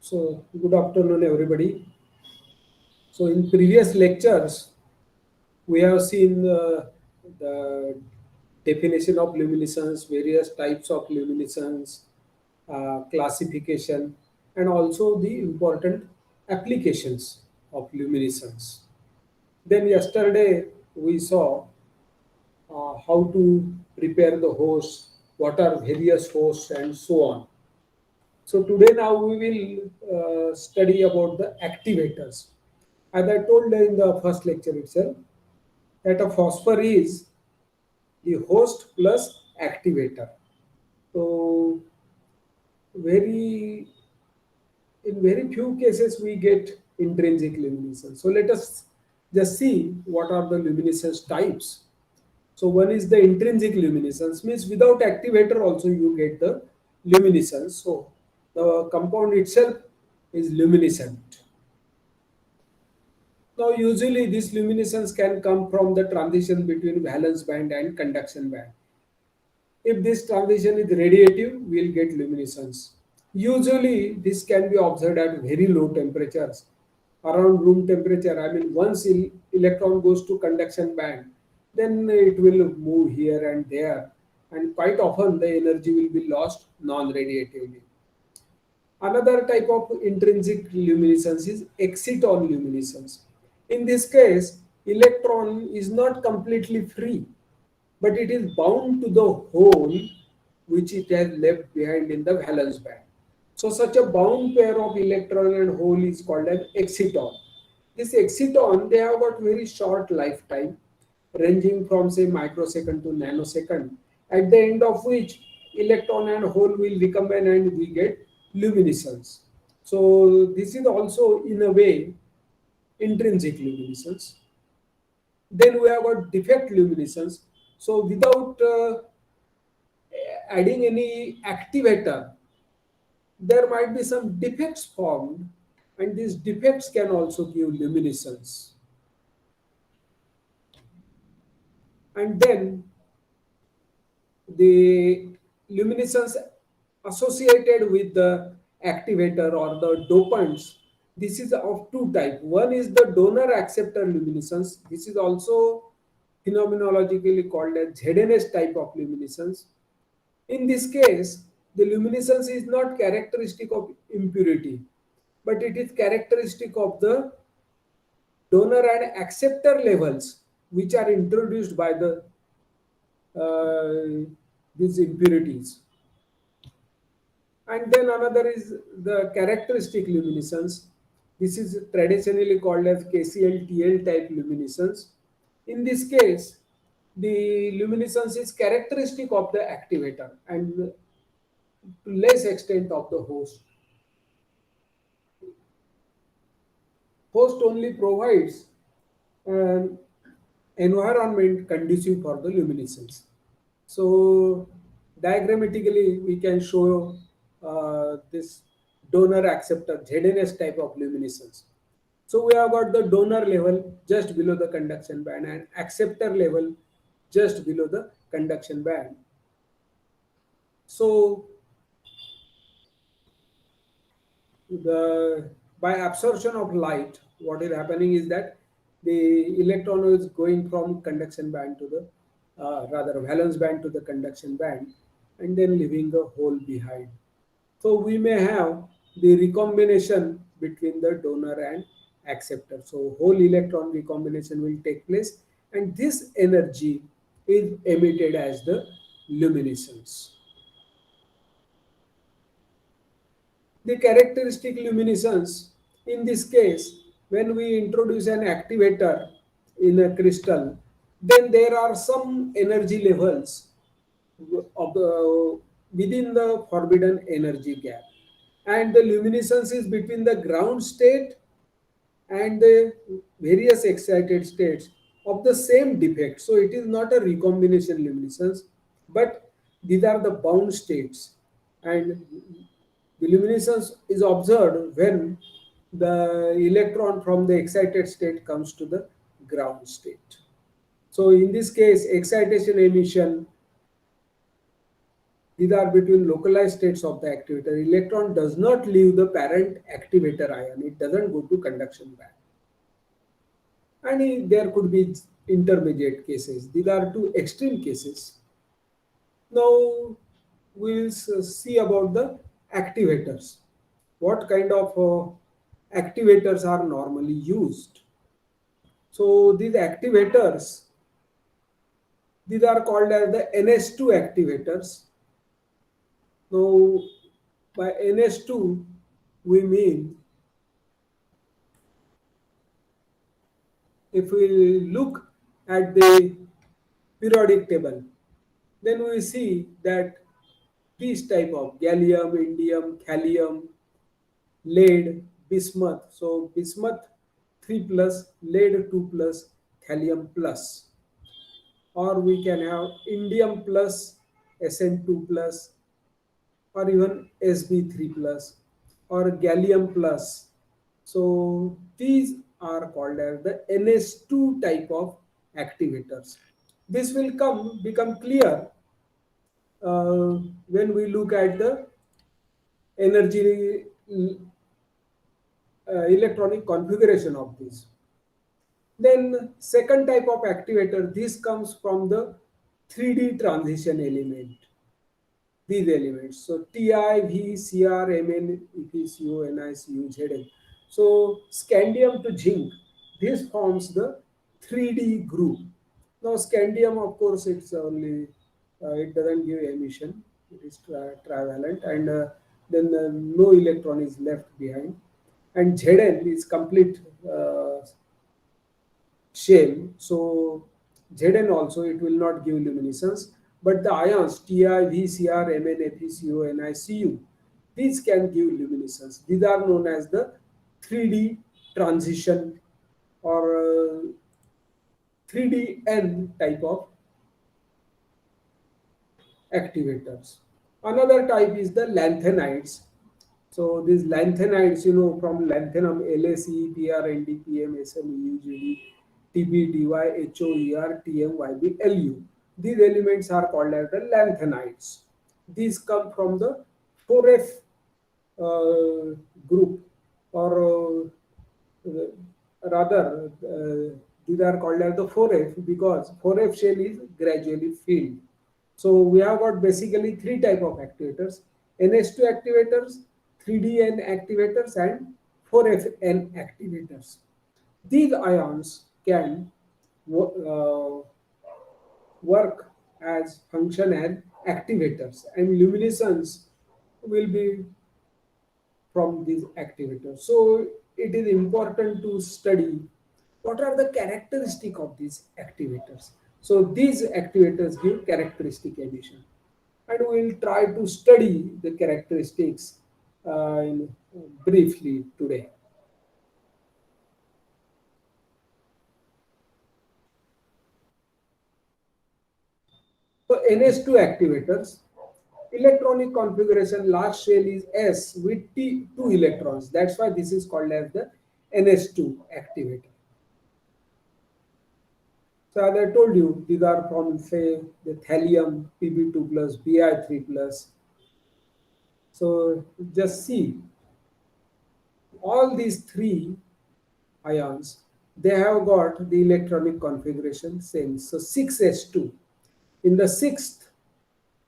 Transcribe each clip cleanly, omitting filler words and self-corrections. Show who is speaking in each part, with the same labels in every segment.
Speaker 1: So, good afternoon, everybody. So, in previous lectures, we have seen the definition of luminescence, various types of luminescence, classification, and also the important applications of luminescence. Then, yesterday, we saw how to prepare the host, what are various hosts, and so on. So today now we will study about the activators. As I told in the first lecture itself, that a phosphor is the host plus activator. So very in very few cases we get intrinsic luminescence. So let us just see what are the luminescence types. So one is the intrinsic luminescence, means without activator also you get the luminescence. So the compound itself is luminescent. Now usually this luminescence can come from the transition between valence band and conduction band. If this transition is radiative, we will get luminescence. Usually this can be observed at very low temperatures, around room temperature. I mean, once electron goes to conduction band, then it will move here and there, and quite often the energy will be lost non-radiatively. Another type of intrinsic luminescence is exciton luminescence. In this case, electron is not completely free, but it is bound to the hole which it has left behind in the valence band. So such a bound pair of electron and hole is called an exciton. This exciton, they have got very short lifetime, ranging from say microsecond to nanosecond, at the end of which electron and hole will recombine and we get luminescence. So this is also in a way intrinsic luminescence. Then we have got defect luminescence. So without adding any activator, there might be some defects formed, and these defects can also give luminescence. And then the luminescence associated with the activator or the dopants, this is of two types. One is the donor acceptor luminescence. This is also phenomenologically called as ZNS type of luminescence. In this case, the luminescence is not characteristic of impurity, but it is characteristic of the donor and acceptor levels which are introduced by the these impurities. And then another is the characteristic luminescence. This is traditionally called as KCl-TL type luminescence. In this case, the luminescence is characteristic of the activator and to less extent of the host. Host only provides an environment conducive for the luminescence. So diagrammatically, we can show this donor acceptor ZNS type of luminescence. So we have got the donor level just below the conduction band and acceptor level just below the conduction band. So by absorption of light, what is happening is that the electron is going from conduction band to the rather valence band to the conduction band, and then leaving a hole behind. So we may have the recombination between the donor and acceptor. So whole electron recombination will take place, and this energy is emitted as the luminescence. The characteristic luminescence, in this case, when we introduce an activator in a crystal, then there are some energy levels of the, within the forbidden energy gap, and the luminescence is between the ground state and the various excited states of the same defect. So it is not a recombination luminescence, but these are the bound states, and the luminescence is observed when the electron from the excited state comes to the ground state. So in this case, excitation emission These are between localized states of the activator. Electron does not leave the parent activator ion. It doesn't go to conduction band. And there could be intermediate cases. These are two extreme cases. Now we'll see about the activators. What kind of activators are normally used? So these activators, these are called as the NS2 activators. Now by NS2 we mean, if we look at the periodic table, then we see that these type of gallium, indium, thallium, lead, bismuth. So bismuth 3 plus, lead 2 plus, thallium plus. Or we can have indium plus, Sn2 plus, or even Sb3 plus, or gallium plus. So these are called as the NS2 type of activators. This will become clear when we look at the energy electronic configuration of this. Then second type of activator, this comes from the 3D transition element. These elements. So Ti, V, Cr, Mn, Ep, Co, Ni, Cu, Zn. So scandium to zinc, this forms the 3D group. Now scandium, of course, it's only it doesn't give emission. It is trivalent, and then no electron is left behind. And Zn is complete shell. So Zn also, it will not give luminescence, but the ions Ti, V, Cr, Mn, Fe, Co, Ni, Cu, these can give luminescence. These are known as the 3D transition or 3Dn type of activators. Another type is the lanthanides. So these lanthanides, from lanthanum, LaCe, PR, ND, PM, SM, UGD, TB, DY, HOER, TM, YB, LU. These elements are called as the lanthanides. These come from the 4F group, or rather, these are called as the 4F because 4F shell is gradually filled. So we have got basically three type of activators: NS2 activators, 3DN activators, and 4FN activators. These ions can work as function as activators, and luminescence will be from these activators. So it is important to study what are the characteristic of these activators. So these activators give characteristic emission, and we will try to study the characteristics briefly today. So NS2 activators, electronic configuration, last shell is S with two electrons. That's why this is called as the NS2 activator. So as I told you, these are from, say, the thallium, Pb2 plus, Bi3 plus. So just see, all these three ions, they have got the electronic configuration same. So 6s2. In the sixth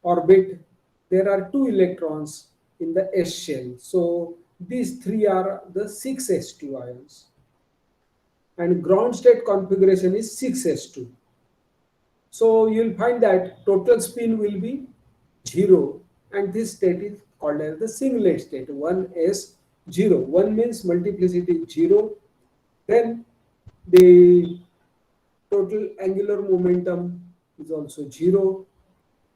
Speaker 1: orbit, there are two electrons in the S shell. So these three are the 6s2 ions. And ground state configuration is 6s2. So you'll find that total spin will be 0, and this state is called as the singlet state, 1s0. 1 means multiplicity 0, then the total angular momentum is also 0,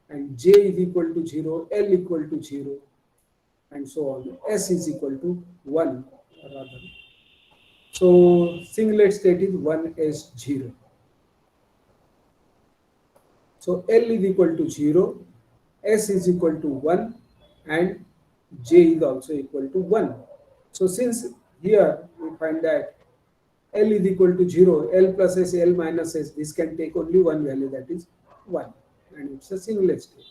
Speaker 1: and J is equal to 0, L equal to 0, and so on. S is equal to 1 rather. So singlet state is 1s0. So L is equal to 0, S is equal to 1, and J is also equal to 1. So since here we find that L is equal to 0, L plus S, L minus S, this can take only one value, that is 1, and it's a singlet state.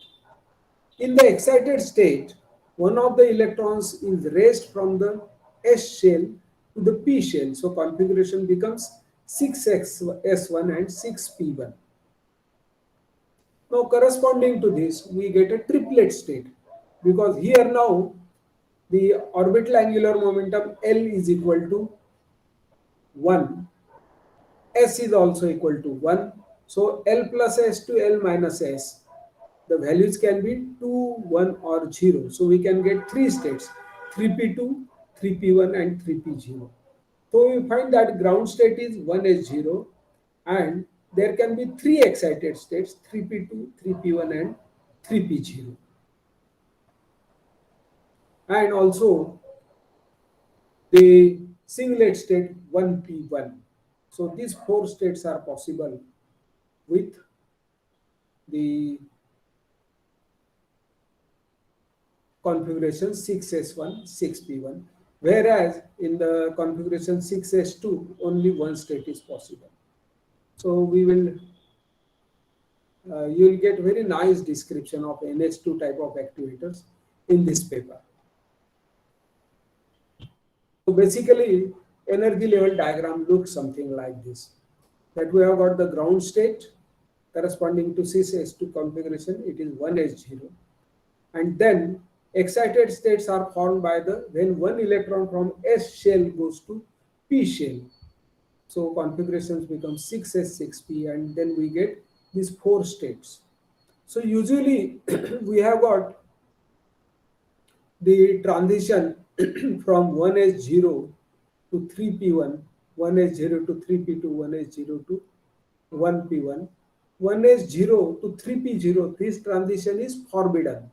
Speaker 1: In the excited state, one of the electrons is raised from the S shell to the P shell. So configuration becomes 6s1 and 6p1. Now corresponding to this, we get a triplet state because here now the orbital angular momentum L is equal to 1, S is also equal to 1. So L plus S to L minus S, the values can be 2, 1 or 0. So we can get three states, 3p2, 3p1 and 3p0. So we find that ground state is 1s0 and there can be three excited states, 3p2, 3p1 and 3p0. And also the singlet state 1p1. So these four states are possible with the configuration 6s1, 6p1, whereas in the configuration 6s2, only one state is possible. So we will, you will get very nice description of NH2 type of activators in this paper. So basically, energy level diagram looks something like this. That we have got the ground state corresponding to 6s2 configuration, it is 1s0. And then excited states are formed by the when one electron from S shell goes to P shell. So configurations become 6s 6p and then we get these four states. So usually we have got the transition from 1s0 to 3p1, 1s0 to 3p2, 1s0 to 1p1, 1s0 to 3p0. This transition is forbidden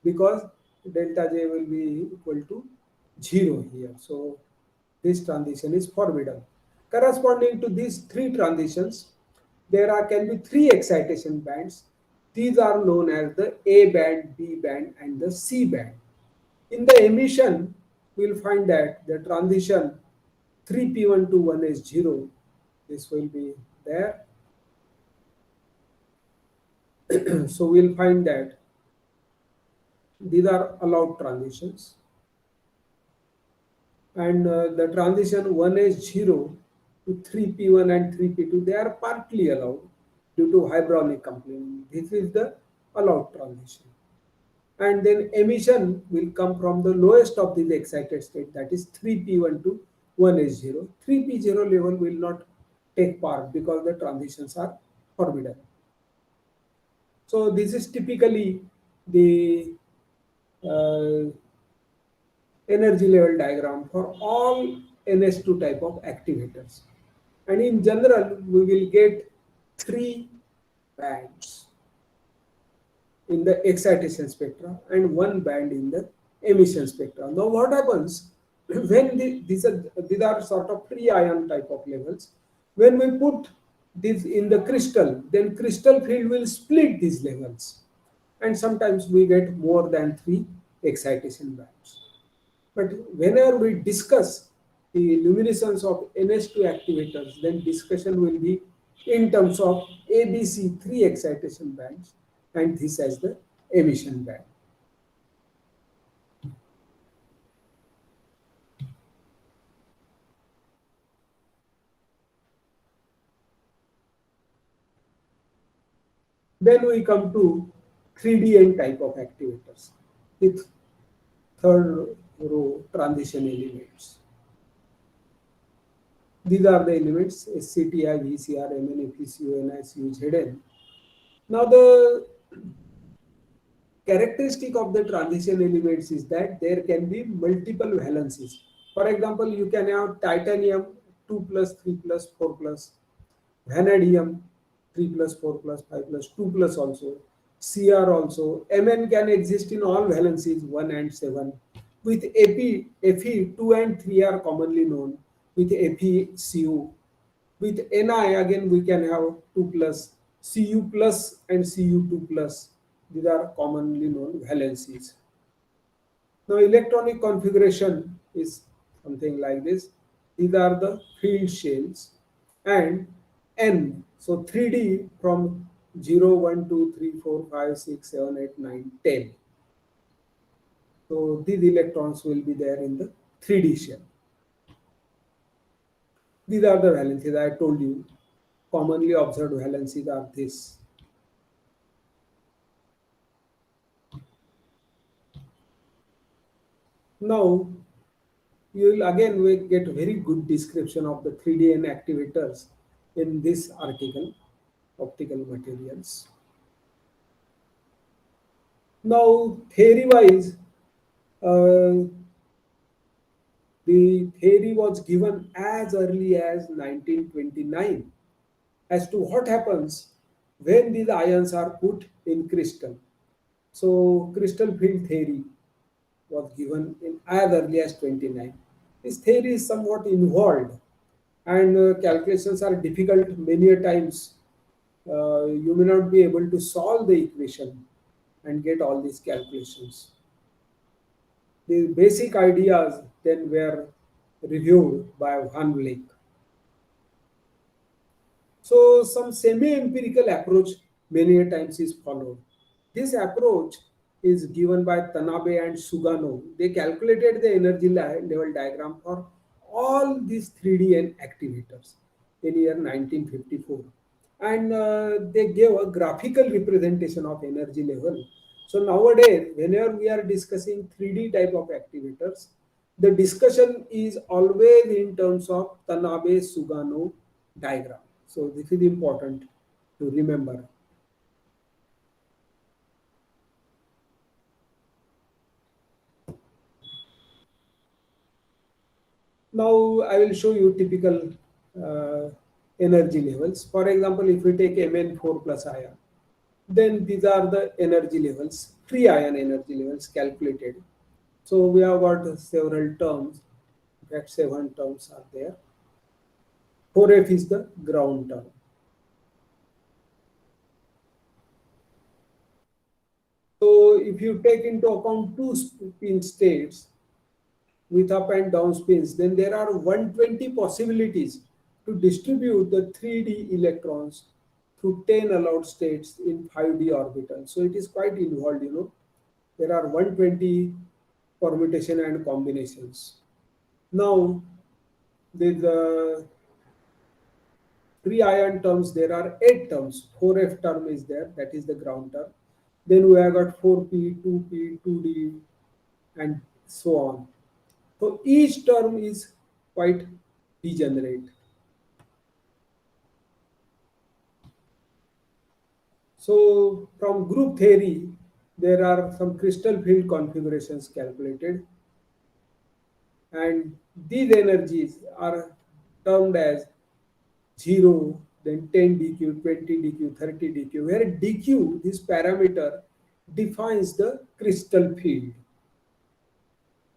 Speaker 1: because delta J will be equal to 0 here. So this transition is forbidden. Corresponding to these three transitions, there are can be three excitation bands. These are known as the A band, B band, and the C band. In the emission, we will find that the transition 3p1 to 1s0, this will be there. So we'll find that these are allowed transitions. And the transition 1s0 to 3p1 and 3p2, they are partly allowed due to hydraulic coupling. This is the allowed transition. And then emission will come from the lowest of these excited state, that is 3p1 to 1s0. 3p0 level will not take part because the transitions are forbidden. So this is typically the uh, energy level diagram for all NS2 type of activators. And in general, we will get three bands in the excitation spectra and one band in the emission spectra. Now, what happens when these are sort of free ion type of levels? When we put this in the crystal, then crystal field will split these levels, and sometimes we get more than three excitation bands. But whenever we discuss the luminescence of NH2 activators, then discussion will be in terms of ABC three excitation bands and this as the emission band. Then we come to 3DN type of activators with third row transition elements. These are the elements SCTI, VCR, MN, FECO, NICU, ZN. Now the characteristic of the transition elements is that there can be multiple valencies. For example, you can have titanium 2 plus 3 plus 4 plus, vanadium 3 plus 4 plus 5 plus 2 plus also, Cr also. Mn can exist in all valencies 1 and 7. With Fe 2 and 3 are commonly known. With FeCu, with Ni again we can have 2 plus, Cu plus and Cu2 plus. These are commonly known valencies. Now electronic configuration is something like this. These are the field shells and N. So 3D from 0, 1, 2, 3, 4, 5, 6, 7, 8, 9, 10. So these electrons will be there in the 3D shell. These are the valencies I told you. Commonly observed valencies are this. Now you will again get very good description of the 3D activators in this article, optical materials. Now theory wise, uh, the theory was given as early as 1929 as to what happens when these ions are put in crystal. So crystal field theory was given in as early as 29. This theory is somewhat involved and calculations are difficult many a times. You may not be able to solve the equation and get all these calculations. The basic ideas then were reviewed by Van Vleck. So some semi-empirical approach many a times is followed. This approach is given by Tanabe and Sugano. They calculated the energy level diagram for all these 3D activators in year 1954. And they gave a graphical representation of energy level. So nowadays, whenever we are discussing 3D type of activators, the discussion is always in terms of Tanabe-Sugano diagram. So this is important to remember. Now I will show you typical uh, energy levels. For example, if we take Mn4 plus ion, then these are the energy levels, free ion energy levels calculated. So we have got several terms. In fact, 7 terms are there. 4F is the ground term. So if you take into account two spin states with up and down spins, then there are 120 possibilities to distribute the 3D electrons through 10 allowed states in 5D orbitals. So it is quite involved, you know. There are 120 permutation and combinations. Now, the free ion terms, there are 8 terms. 4F term is there, that is the ground term. Then we have got 4P, 2P, 2D, and so on. So each term is quite degenerate. So from group theory, there are some crystal field configurations calculated, and these energies are termed as 0, then 10 dq, 20 dq, 30 dq, where dq, this parameter, defines the crystal field.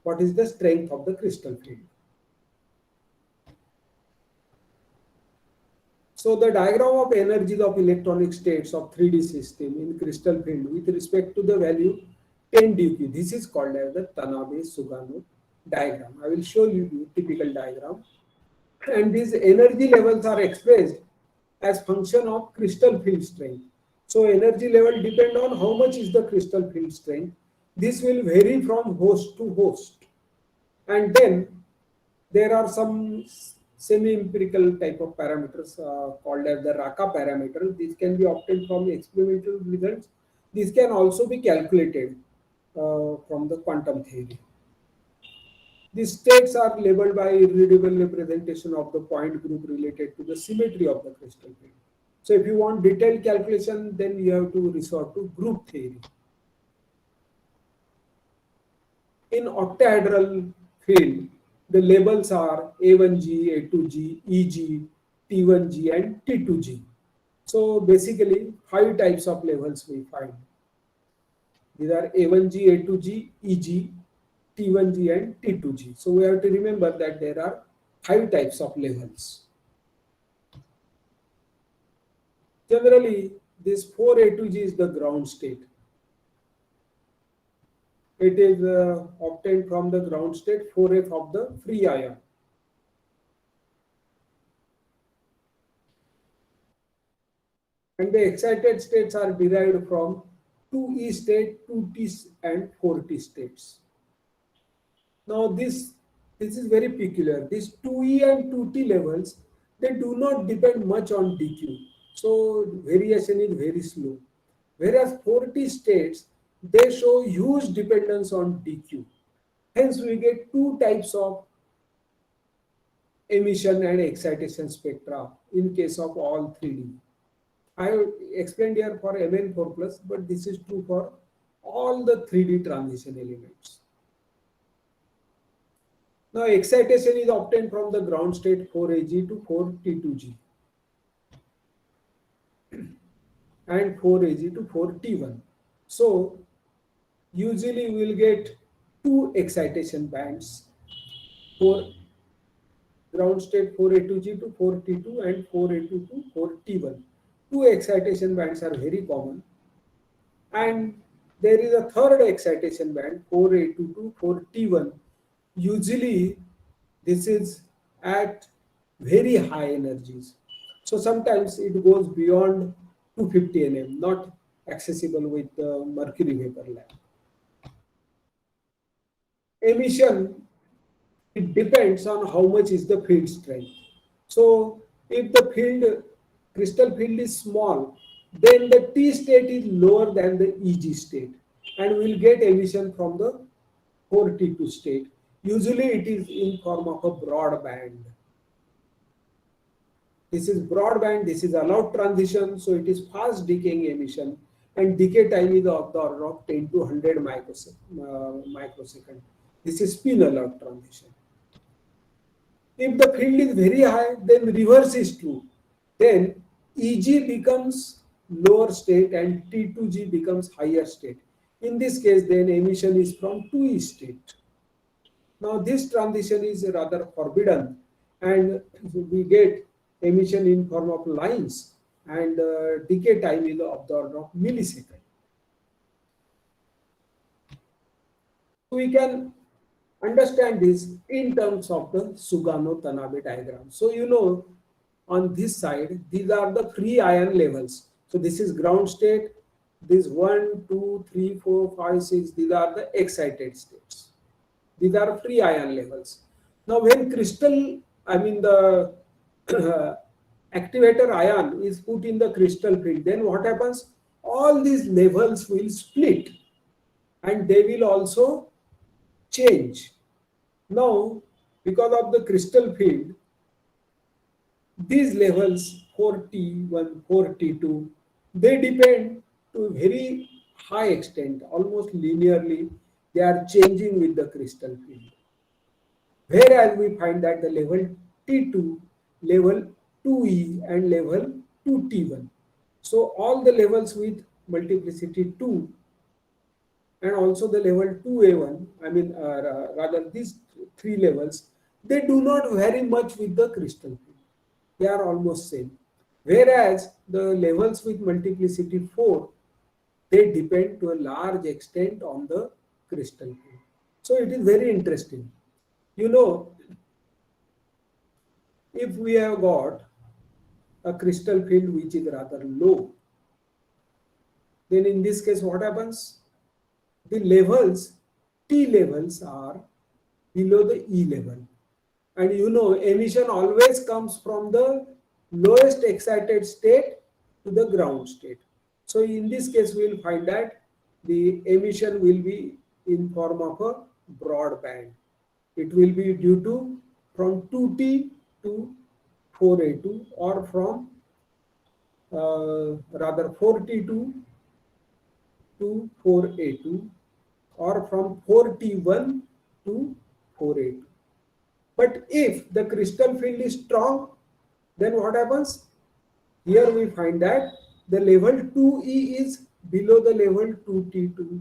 Speaker 1: What is the strength of the crystal field? So the diagram of energies of electronic states of 3D system in crystal field with respect to the value 10 dq. This is called as the Tanabe-Sugano diagram. I will show you the typical diagram. And these energy levels are expressed as function of crystal field strength. So energy level depend on how much is the crystal field strength. This will vary from host to host. And then there are some semi-empirical type of parameters called as the Raka parameter. These can be obtained from experimental results. These can also be calculated from the quantum theory. These states are labeled by irreducible representation of the point group related to the symmetry of the crystal field. So if you want detailed calculation, then you have to resort to group theory. In octahedral field, the labels are A1G, A2G, EG, T1G, and T2G. So basically, 5 types of levels we find. These are A1G, A2G, EG, T1G, and T2G. So we have to remember that there are 5 types of levels. Generally, this 4A2G is the ground state. It is obtained from the ground state 4F of the free ion. and the excited states are derived from 2e state, 2t and 4t states. Now this is very peculiar. These 2e and 2t levels, they do not depend much on dq. So variation is very slow. Whereas 4t states, they show huge dependence on dq. Hence we get two types of emission and excitation spectra in case of all 3D. I have explained here for Mn4 plus, but this is true for all the 3D transition elements. Now excitation is obtained from the ground state 4Ag to 4T2G and 4Ag to 4T1. So usually we will get two excitation bands for ground state 4A2G to 4T2 and 4A2 to 4T1. Two excitation bands are very common. And there is a third excitation band 4A2 to 4T1. Usually this is at very high energies. So sometimes it goes beyond 250 nm, not accessible with the mercury vapor lamp. Emission, it depends on how much is the field strength. So if the crystal field is small, then the T state is lower than the EG state, and we'll get emission from the 4T2 state. Usually it is in form of a broadband. This is broadband, this is allowed transition, so it is fast decaying emission, and decay time is of the order of 10 to 100 microsecond. This is spin allowed transition. If the field is very high, then reverse is true. Then EG becomes lower state and T2G becomes higher state. In this case, then emission is from 2E state. Now this transition is rather forbidden, and we get emission in form of lines, and decay time is of the order of millisecond. We can understand this in terms of the Sugano-Tanabe diagram. So you know, on this side, these are the free ion levels. So this is ground state, this 1, 2, 3, 4, 5, 6, these are the excited states. These are free ion levels. Now when crystal, I mean the activator ion is put in the crystal field, then what happens? All these levels will split and they will also change. Now, because of the crystal field, these levels 4T1, 4T2, they depend to a very high extent, almost linearly, they are changing with the crystal field. Whereas we find that the level T2, level 2E and level 2T1. So all the levels with multiplicity 2 and also the level 2A1, I mean rather these three levels, they do not vary much with the crystal field. They are almost same. Whereas the levels with multiplicity 4, they depend to a large extent on the crystal field. So it is very interesting. You know, if we have got a crystal field which is rather low, then in this case what happens? The levels, T levels are below the E level. And you know, emission always comes from the lowest excited state to the ground state. So in this case, we will find that the emission will be in form of a broad band. It will be due to from 2T to 4A2 or from rather 4T2 to 4A2 or from 4T1 to 4A2. But if the crystal field is strong, then what happens? Here we find that the level 2E is below the level 2T2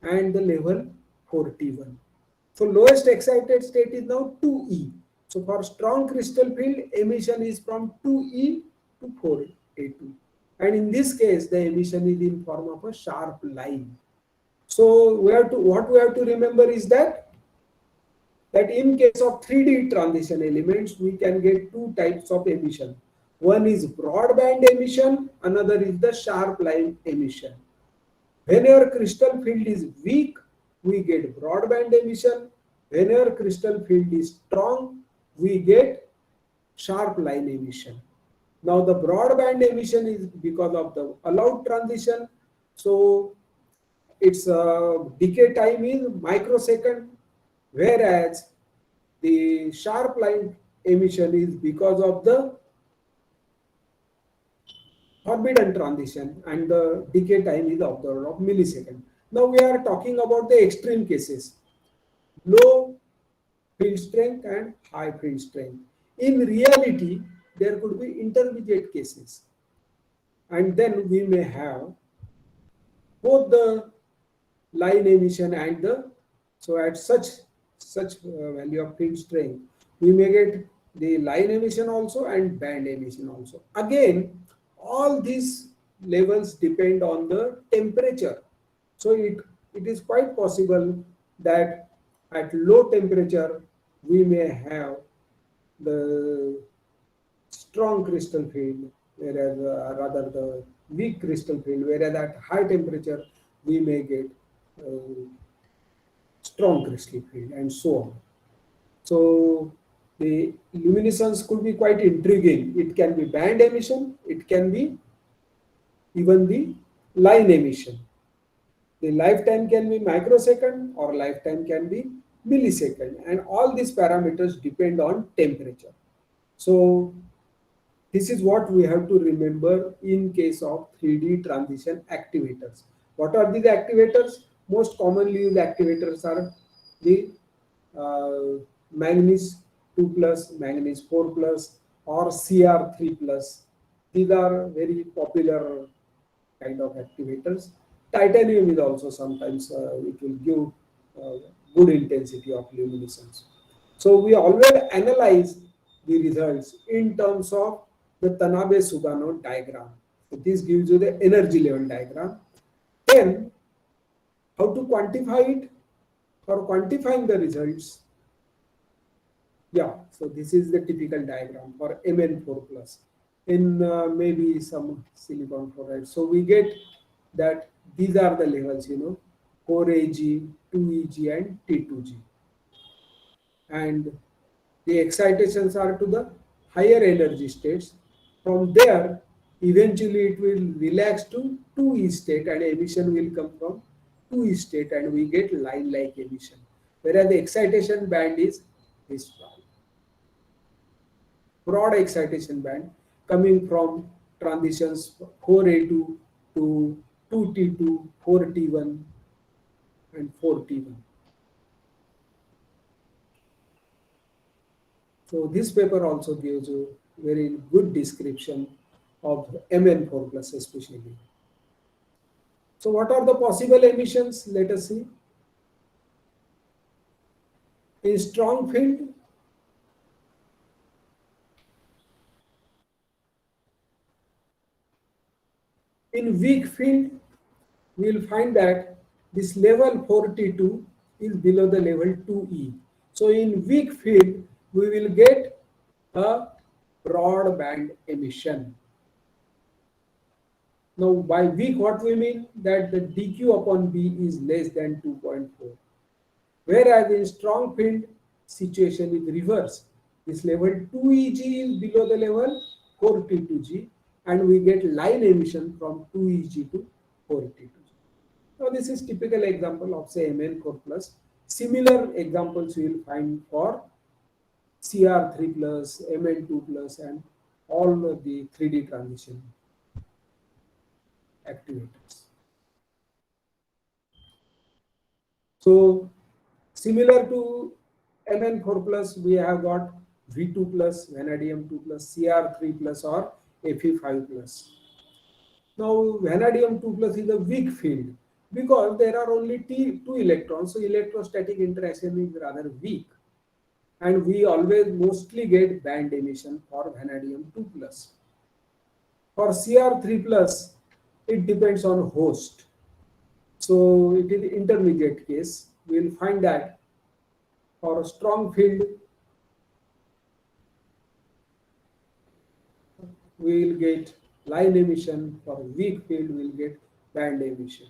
Speaker 1: and the level 4T1. So lowest excited state is now 2E. So for strong crystal field, emission is from 2E to 4A2. And in this case, the emission is in form of a sharp line. So what we have to remember is that in case of 3D transition elements, we can get two types of emission. One is broadband emission, another is the sharp line emission. Whenever crystal field is weak, we get broadband emission. Whenever crystal field is strong, we get sharp line emission. Now the broadband emission is because of the allowed transition. So its decay time is microsecond, whereas the sharp line emission is because of the forbidden transition, and the decay time is of the order of millisecond. Now we are talking about the extreme cases, low field strength and high field strength. In reality, there could be intermediate cases, and then we may have both the line emission and the, so at such value of field strength, we may get the line emission also and band emission also. Again, all these levels depend on the temperature. So it is quite possible that at low temperature we may have the strong crystal field, whereas rather the weak crystal field, whereas at high temperature we may get uh, strong crystal field, and so on. So the luminescence could be quite intriguing. It can be band emission, it can be even the line emission. The lifetime can be microsecond or lifetime can be millisecond, and all these parameters depend on temperature. So this is what we have to remember in case of 3D transition activators. What are these activators? Most commonly used activators are the manganese 2 plus, manganese 4 plus, or Cr3 plus. These are very popular kind of activators. Titanium is also sometimes it will give uh, good intensity of luminescence. So we always analyze the results in terms of the Tanabe-Sugano diagram. So this gives you the energy level diagram. Then how to quantify it? For quantifying the results, yeah, so this is the typical diagram for Mn4 plus in maybe some silicon fluoride. So we get that these are the levels, 4Ag, 2Eg, and T2G. And the excitations are to the higher energy states. From there, eventually it will relax to 2E state, and emission will come from 2E state, and we get line-like emission. Whereas the excitation band is this broad excitation band coming from transitions 4A2 to 2T2, 4T1, and 4T1. So this paper also gives you very good description of Mn4 plus especially. So what are the possible emissions? Let us see. In strong field, in weak field, we will find that this level 42 is below the level 2E. So in weak field, we will get a broadband emission. Now by weak, what we mean? That the dq upon b is less than 2.4. Whereas in strong field, situation is reverse. This level 2Eg is below the level 4T2G, and we get line emission from 2Eg to 4T2G. Now this is typical example of say Mn4 plus. Similar examples you will find for Cr3 plus, Mn2 plus, and all of the 3D transition activators. So similar to Mn4 plus, we have got V2 plus, vanadium 2 plus, Cr3 plus, or Fe5 plus. Now vanadium 2 plus is a weak field because there are only two electrons, so electrostatic interaction is rather weak, and we always mostly get band emission for vanadium 2 plus. For Cr3 plus, it depends on host. So it is intermediate case. We will find that for a strong field, we will get line emission. For weak field, we will get band emission.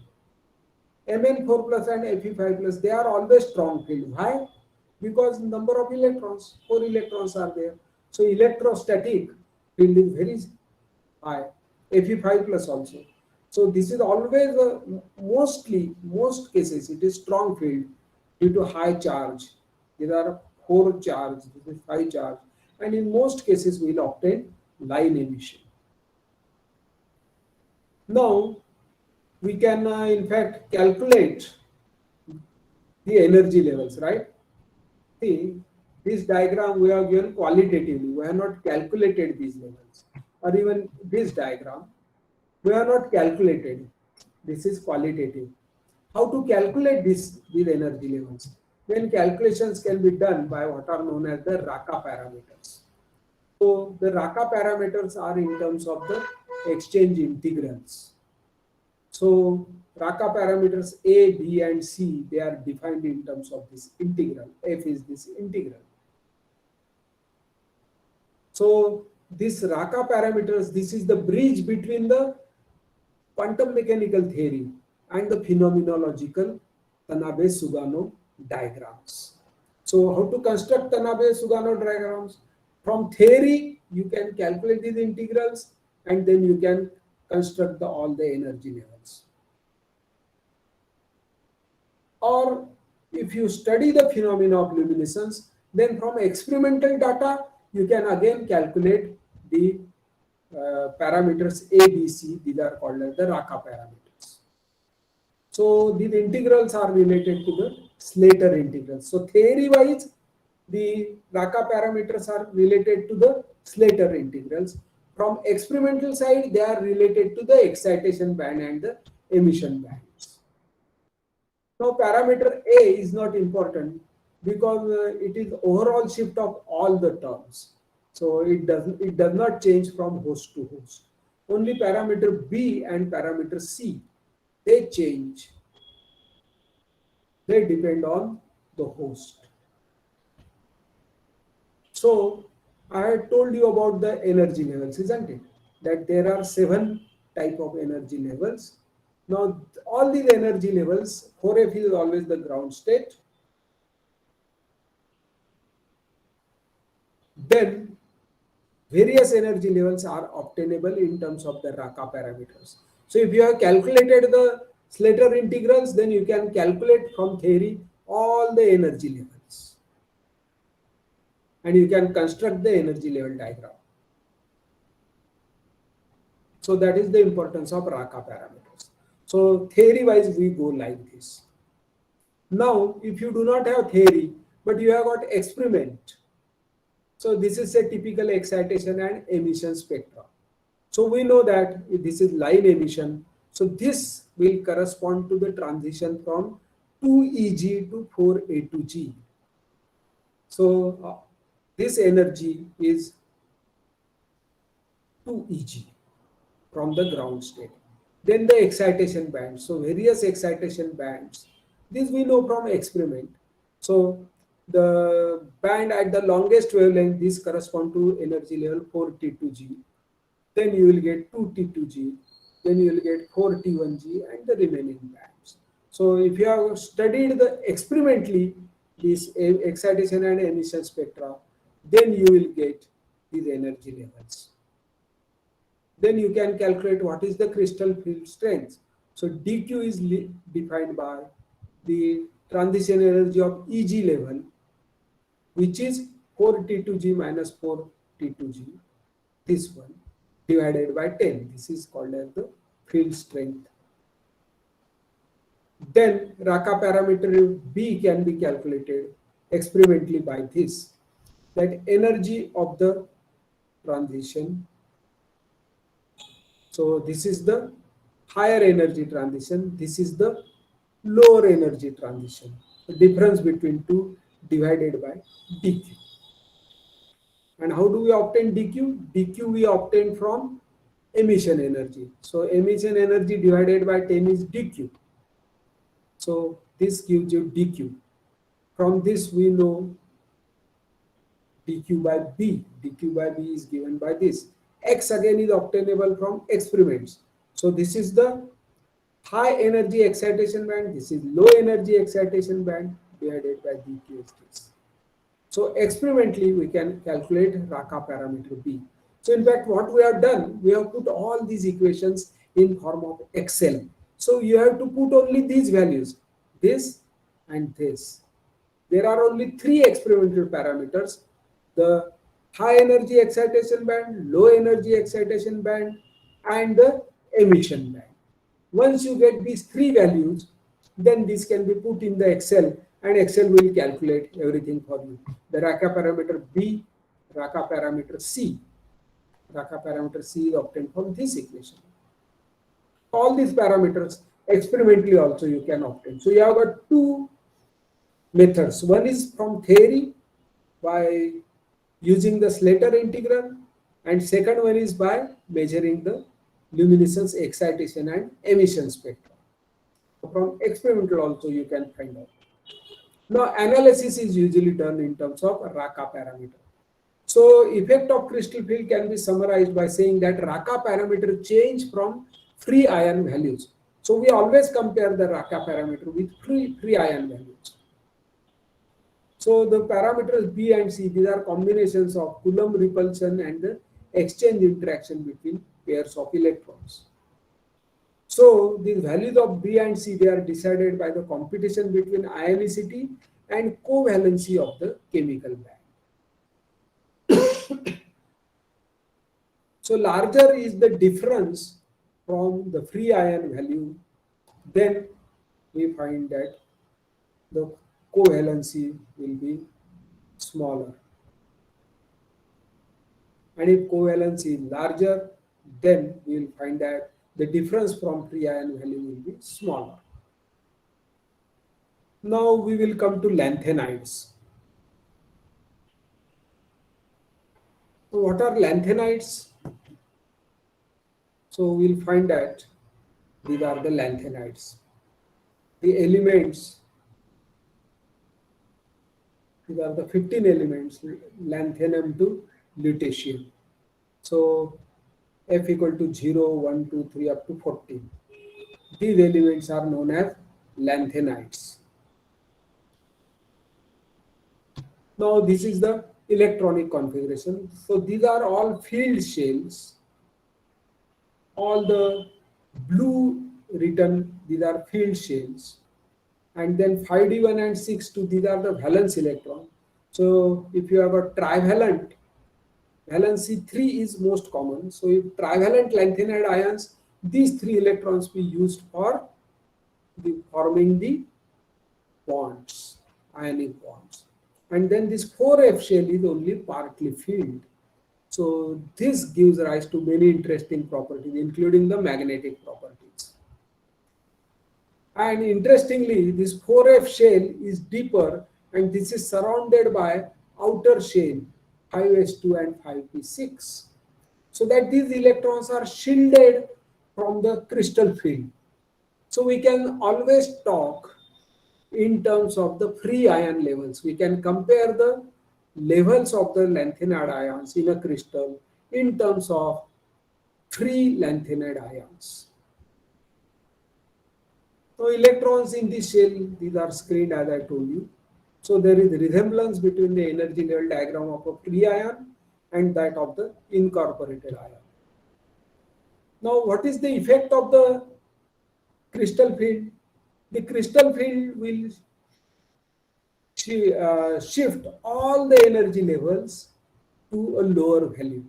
Speaker 1: Mn4 plus and Fe5 plus, they are always strong field. Why? Because number of electrons, 4 electrons are there. So electrostatic field is very high. Fe5 plus also. So this is always mostly most cases it is strong field due to high charge. These are 4 charge, this is 5 charge, and in most cases we will obtain line emission. Now we can in fact calculate the energy levels, right? See, this diagram we have given qualitatively. We have not calculated these levels. Or even this diagram, we have not calculated. This is qualitative. How to calculate these energy levels? Then calculations can be done by what are known as the Raka parameters. So the Raka parameters are in terms of the exchange integrals. So Raka parameters A, B, and C, they are defined in terms of this integral. F is this integral. So this Raka parameters, this is the bridge between the quantum mechanical theory and the phenomenological Tanabe-Sugano diagrams. So how to construct Tanabe-Sugano diagrams? From theory, you can calculate these integrals and then you can construct all the energy levels. Or if you study the phenomena of luminescence, then from experimental data, you can again calculate the parameters A, B, C. These are called as the Raka parameters. So these integrals are related to the Slater integrals. So theory-wise, the Raka parameters are related to the Slater integrals. From experimental side, they are related to the excitation band and the emission bands. Now parameter A is not important because it is overall shift of all the terms. So it does not change from host to host. Only parameter B and parameter C, they change. They depend on the host. So I had told you about the energy levels, isn't it? That there are 7 type of energy levels. Now all these energy levels, 4F is always the ground state. Then various energy levels are obtainable in terms of the Raka parameters. So if you have calculated the Slater integrals, then you can calculate from theory all the energy levels. And you can construct the energy level diagram. So that is the importance of Raka parameters. So theory wise we go like this. Now if you do not have theory but you have got experiment, so this is a typical excitation and emission spectra. So we know that this is line emission. So this will correspond to the transition from 2Eg to 4A2G. So this energy is 2Eg from the ground state. Then the excitation band. So various excitation bands. This we know from experiment. So the band at the longest wavelength, this correspond to energy level 4T2G. Then you will get 2T2G. Then you will get 4T1G and the remaining bands. So if you have studied the experimentally this excitation and emission spectra, then you will get these energy levels. Then you can calculate what is the crystal field strength. So dq is defined by the transition energy of Eg level, which is 4T2G minus 4T2G, this one, divided by 10. This is called as the field strength. Then Raka parameter B can be calculated experimentally by this, that energy of the transition. So this is the higher energy transition, this is the lower energy transition. The difference between two divided by dq. And how do we obtain dq? Dq we obtain from emission energy. So emission energy divided by 10 is dq. So this gives you dq. From this we know dq by b. dq by b is given by this. X again is obtainable from experiments. So this is the high energy excitation band, this is low energy excitation band divided by the QSTs. So experimentally, we can calculate Raka parameter B. So in fact, what we have done, we have put all these equations in form of Excel. So you have to put only these values, this and this. There are only three experimental parameters: the high energy excitation band, low energy excitation band, and the emission band. Once you get these three values, then this can be put in the Excel and Excel will calculate everything for you. The Raka parameter B, Raka parameter C. Raka parameter C is obtained from this equation. All these parameters experimentally also you can obtain. So you have got two methods. One is from theory by using the Slater integral, and second one is by measuring the luminescence, excitation and emission spectra. From experimental also you can find out. Now analysis is usually done in terms of Raka parameter. So effect of crystal field can be summarized by saying that Raka parameter change from free ion values. So we always compare the Raka parameter with free ion values. So the parameters B and C, these are combinations of Coulomb repulsion and the exchange interaction between pairs of electrons. So these values of B and C, they are decided by the competition between ionicity and covalency of the chemical band. So larger is the difference from the free ion value, then we find that the covalency will be smaller. And if covalency is larger, then we will find that the difference from free ion value will be smaller. Now we will come to lanthanides. So what are lanthanides? So we'll find that these are the lanthanides. The elements, these are the 15 elements, lanthanum to lutetium. So F equal to 0, 1, 2, 3 up to 14. These elements are known as lanthanides. Now this is the electronic configuration. So these are all field shells. All the blue written, these are field shells. And then 5d1 and 6,2, these are the valence electron. So if you have a trivalent, valency 3 is most common. So if trivalent lanthanide ions, these three electrons be used for forming the bonds, ionic bonds. And then this 4f shell is only partly filled. So this gives rise to many interesting properties, including the magnetic properties. And interestingly, this 4f shell is deeper and this is surrounded by outer shell 5s2 and 5p6. So that these electrons are shielded from the crystal field. So we can always talk in terms of the free ion levels. We can compare the levels of the lanthanide ions in a crystal in terms of free lanthanide ions. So electrons in this shell, these are screened as I told you. So there is resemblance between the energy level diagram of a free ion and that of the incorporated ion. Now what is the effect of the crystal field? The crystal field will shift all the energy levels to a lower value.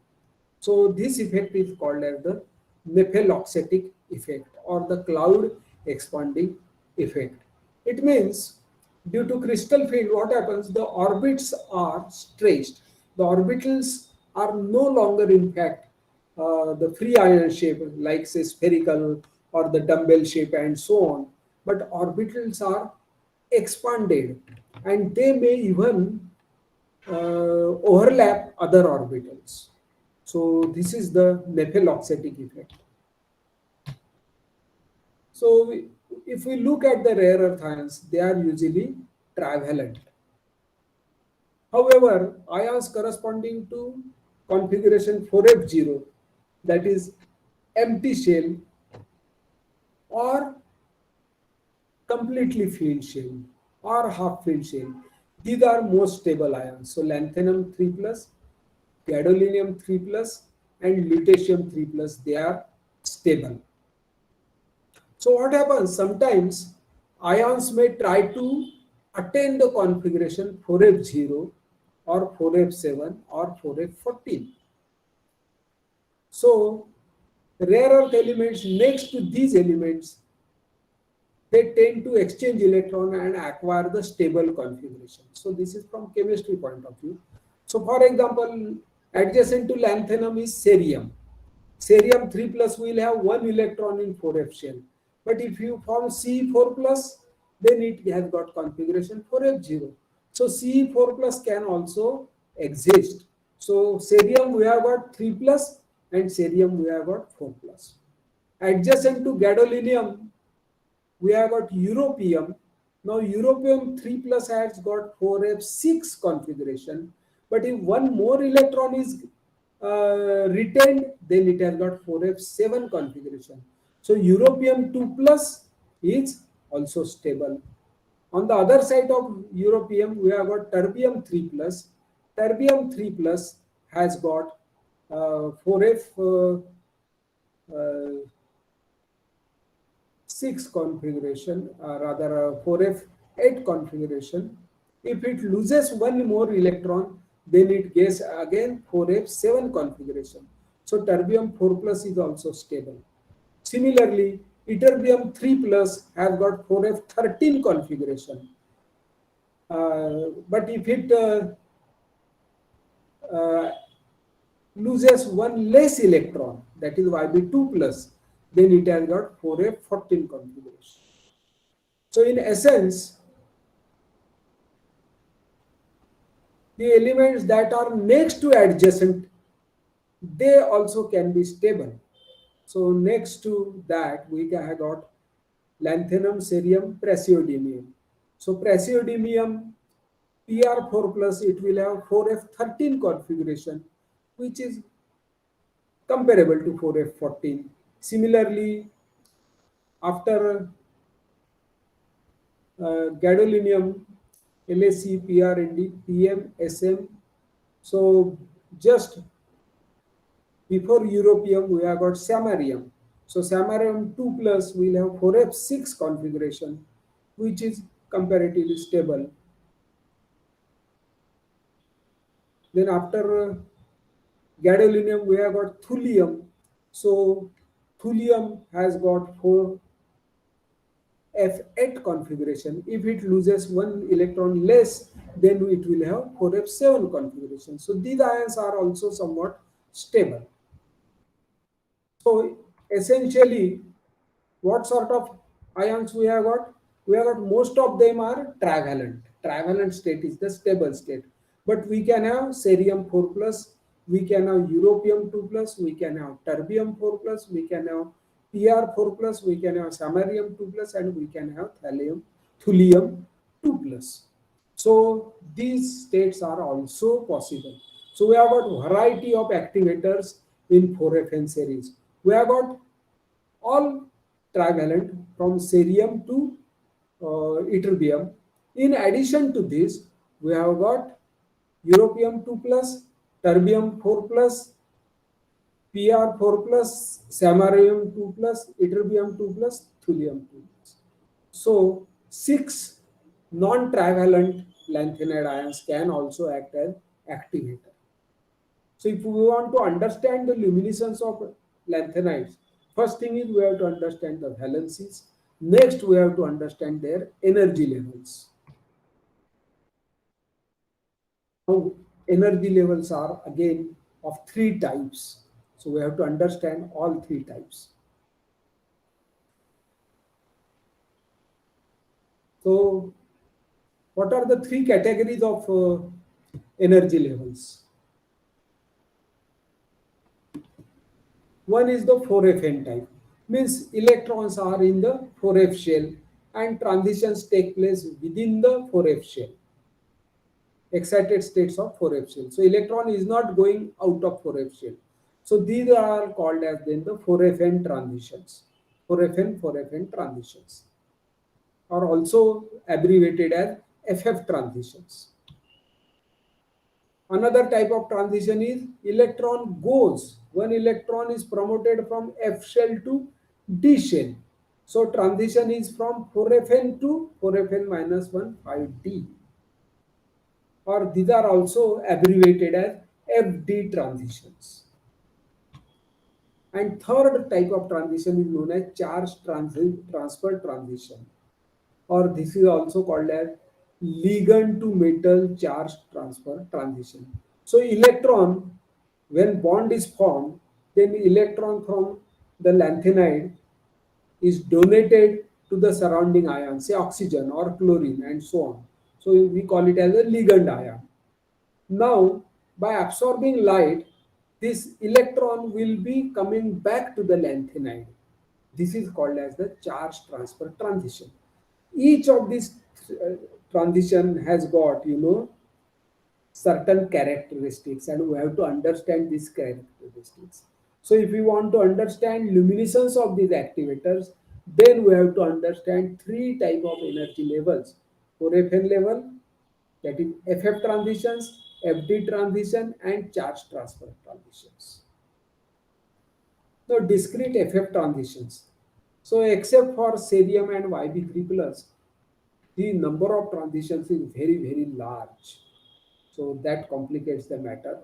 Speaker 1: So this effect is called as the Nephel-Oxetic effect or the cloud expanding effect. It means due to crystal field, what happens? The orbits are stretched. The orbitals are no longer in fact the free ion shape like say spherical or the dumbbell shape and so on, but orbitals are expanded and they may even overlap other orbitals. So this is the Nephel-Oxetic effect. So if we look at the rare earth ions, they are usually trivalent. However, ions corresponding to configuration 4f0, that is empty shell or completely filled shell or half filled shell. These are most stable ions. So lanthanum 3 plus, gadolinium 3 plus, and lutetium 3 plus, they are stable. So what happens? Sometimes ions may try to attain the configuration 4f0 or 4f7 or 4f14. So rare earth elements next to these elements, they tend to exchange electron and acquire the stable configuration. So this is from chemistry point of view. So for example, adjacent to lanthanum is cerium. Cerium 3 plus will have one electron in 4f shell. But if you form Ce4 plus, then it has got configuration 4f0. So Ce4 plus can also exist. So cerium we have got 3 plus and cerium we have got 4 plus. Adjacent to gadolinium, we have got europium. Now europium 3 plus has got 4f6 configuration, but if one more electron is retained, then it has got 4f7 configuration. So europium 2 plus is also stable. On the other side of europium, we have got terbium 3 plus. Terbium 3 plus has got 4f uh, 6 configuration, rather 4f8 configuration. If it loses one more electron, then it gets again 4f7 configuration. So terbium 4 plus is also stable. Similarly, ytterbium 3 plus has got 4f13 configuration. But if it uh, loses one less electron, that is Yb2 plus, then it has got 4f14 configuration. So in essence, the elements that are next to adjacent, they also can be stable. So next to that, we have got lanthanum, cerium, praseodymium. So praseodymium Pr4 plus, it will have 4f13 configuration, which is comparable to 4f14. Similarly, after gadolinium, LaC, PrNd, Pm, Sm. So just before europium, we have got samarium. So samarium 2 plus will have 4f6 configuration, which is comparatively stable. Then after gadolinium, we have got thulium. So thulium has got 4 F8 configuration. If it loses one electron less, then it will have 4f7 configuration. So these ions are also somewhat stable. So essentially, what sort of ions we have got? We have got most of them are trivalent. Trivalent state is the stable state. But we can have cerium 4 plus, we can have europium 2 plus, we can have terbium 4 plus, we can have Pr4 plus, we can have samarium 2 plus, and we can have thulium 2 plus. So these states are also possible. So we have got variety of activators in 4FN series. We have got all trivalent from cerium to ytterbium. In addition to this, we have got europium 2 plus, terbium 4 plus, Pr4 plus, samarium 2 plus, ytterbium 2 plus, thulium 2 plus. So 6 non-trivalent lanthanide ions can also act as activator. So if we want to understand the luminescence of lanthanides, first thing is we have to understand the valencies. Next, we have to understand their energy levels. Now, energy levels are again of 3 types. So we have to understand all 3 types. So what are the 3 categories of energy levels? One is the 4FN type, means electrons are in the 4F shell and transitions take place within the 4F shell, excited states of 4F shell. So electron is not going out of 4F shell. So these are called as then the 4FN transitions. 4FN, 4FN transitions are also abbreviated as FF transitions. Another type of transition is electron goes. One electron is promoted from F shell to D shell. So transition is from 4FN to 4FN minus 1 5D. Or these are also abbreviated as FD transitions. And third type of transition is known as transfer transition, or this is also called as ligand to metal charge transfer transition. So electron, when bond is formed, then electron from the lanthanide is donated to the surrounding ion, say oxygen or chlorine and so on. So we call it as a ligand ion. Now, by absorbing light, this electron will be coming back to the lanthanide. This is called as the charge transfer transition. Each of these transition has got, certain characteristics, and we have to understand these characteristics. So if we want to understand luminescence of these activators, then we have to understand three type of energy levels: 4FN level, that is FF transitions, FD transition, and charge transfer transitions. Now discrete FF transitions. So except for cerium and YB3 plus, the number of transitions is very, very large. So that complicates the matter.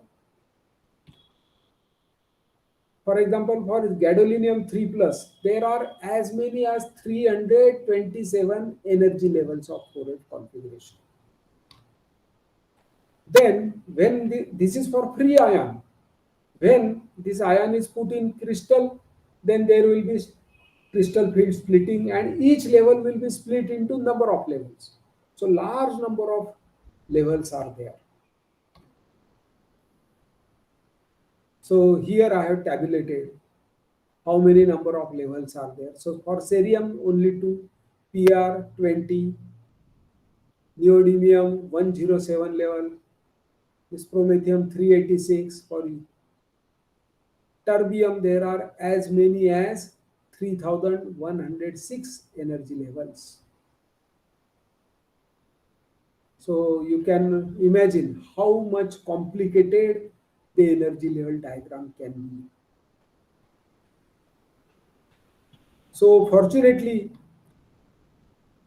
Speaker 1: For example, for gadolinium 3 plus, there are as many as 327 energy levels of 4F configuration. Then, when this is for free ion, when this ion is put in crystal, then there will be crystal field splitting, and each level will be split into number of levels. So large number of levels are there. So here I have tabulated how many number of levels are there. So for cerium only 2, PR 20, neodymium 107 level, this promethium 386. For terbium there are as many as 3106 energy levels. So you can imagine how much complicated the energy level diagram can be. So fortunately,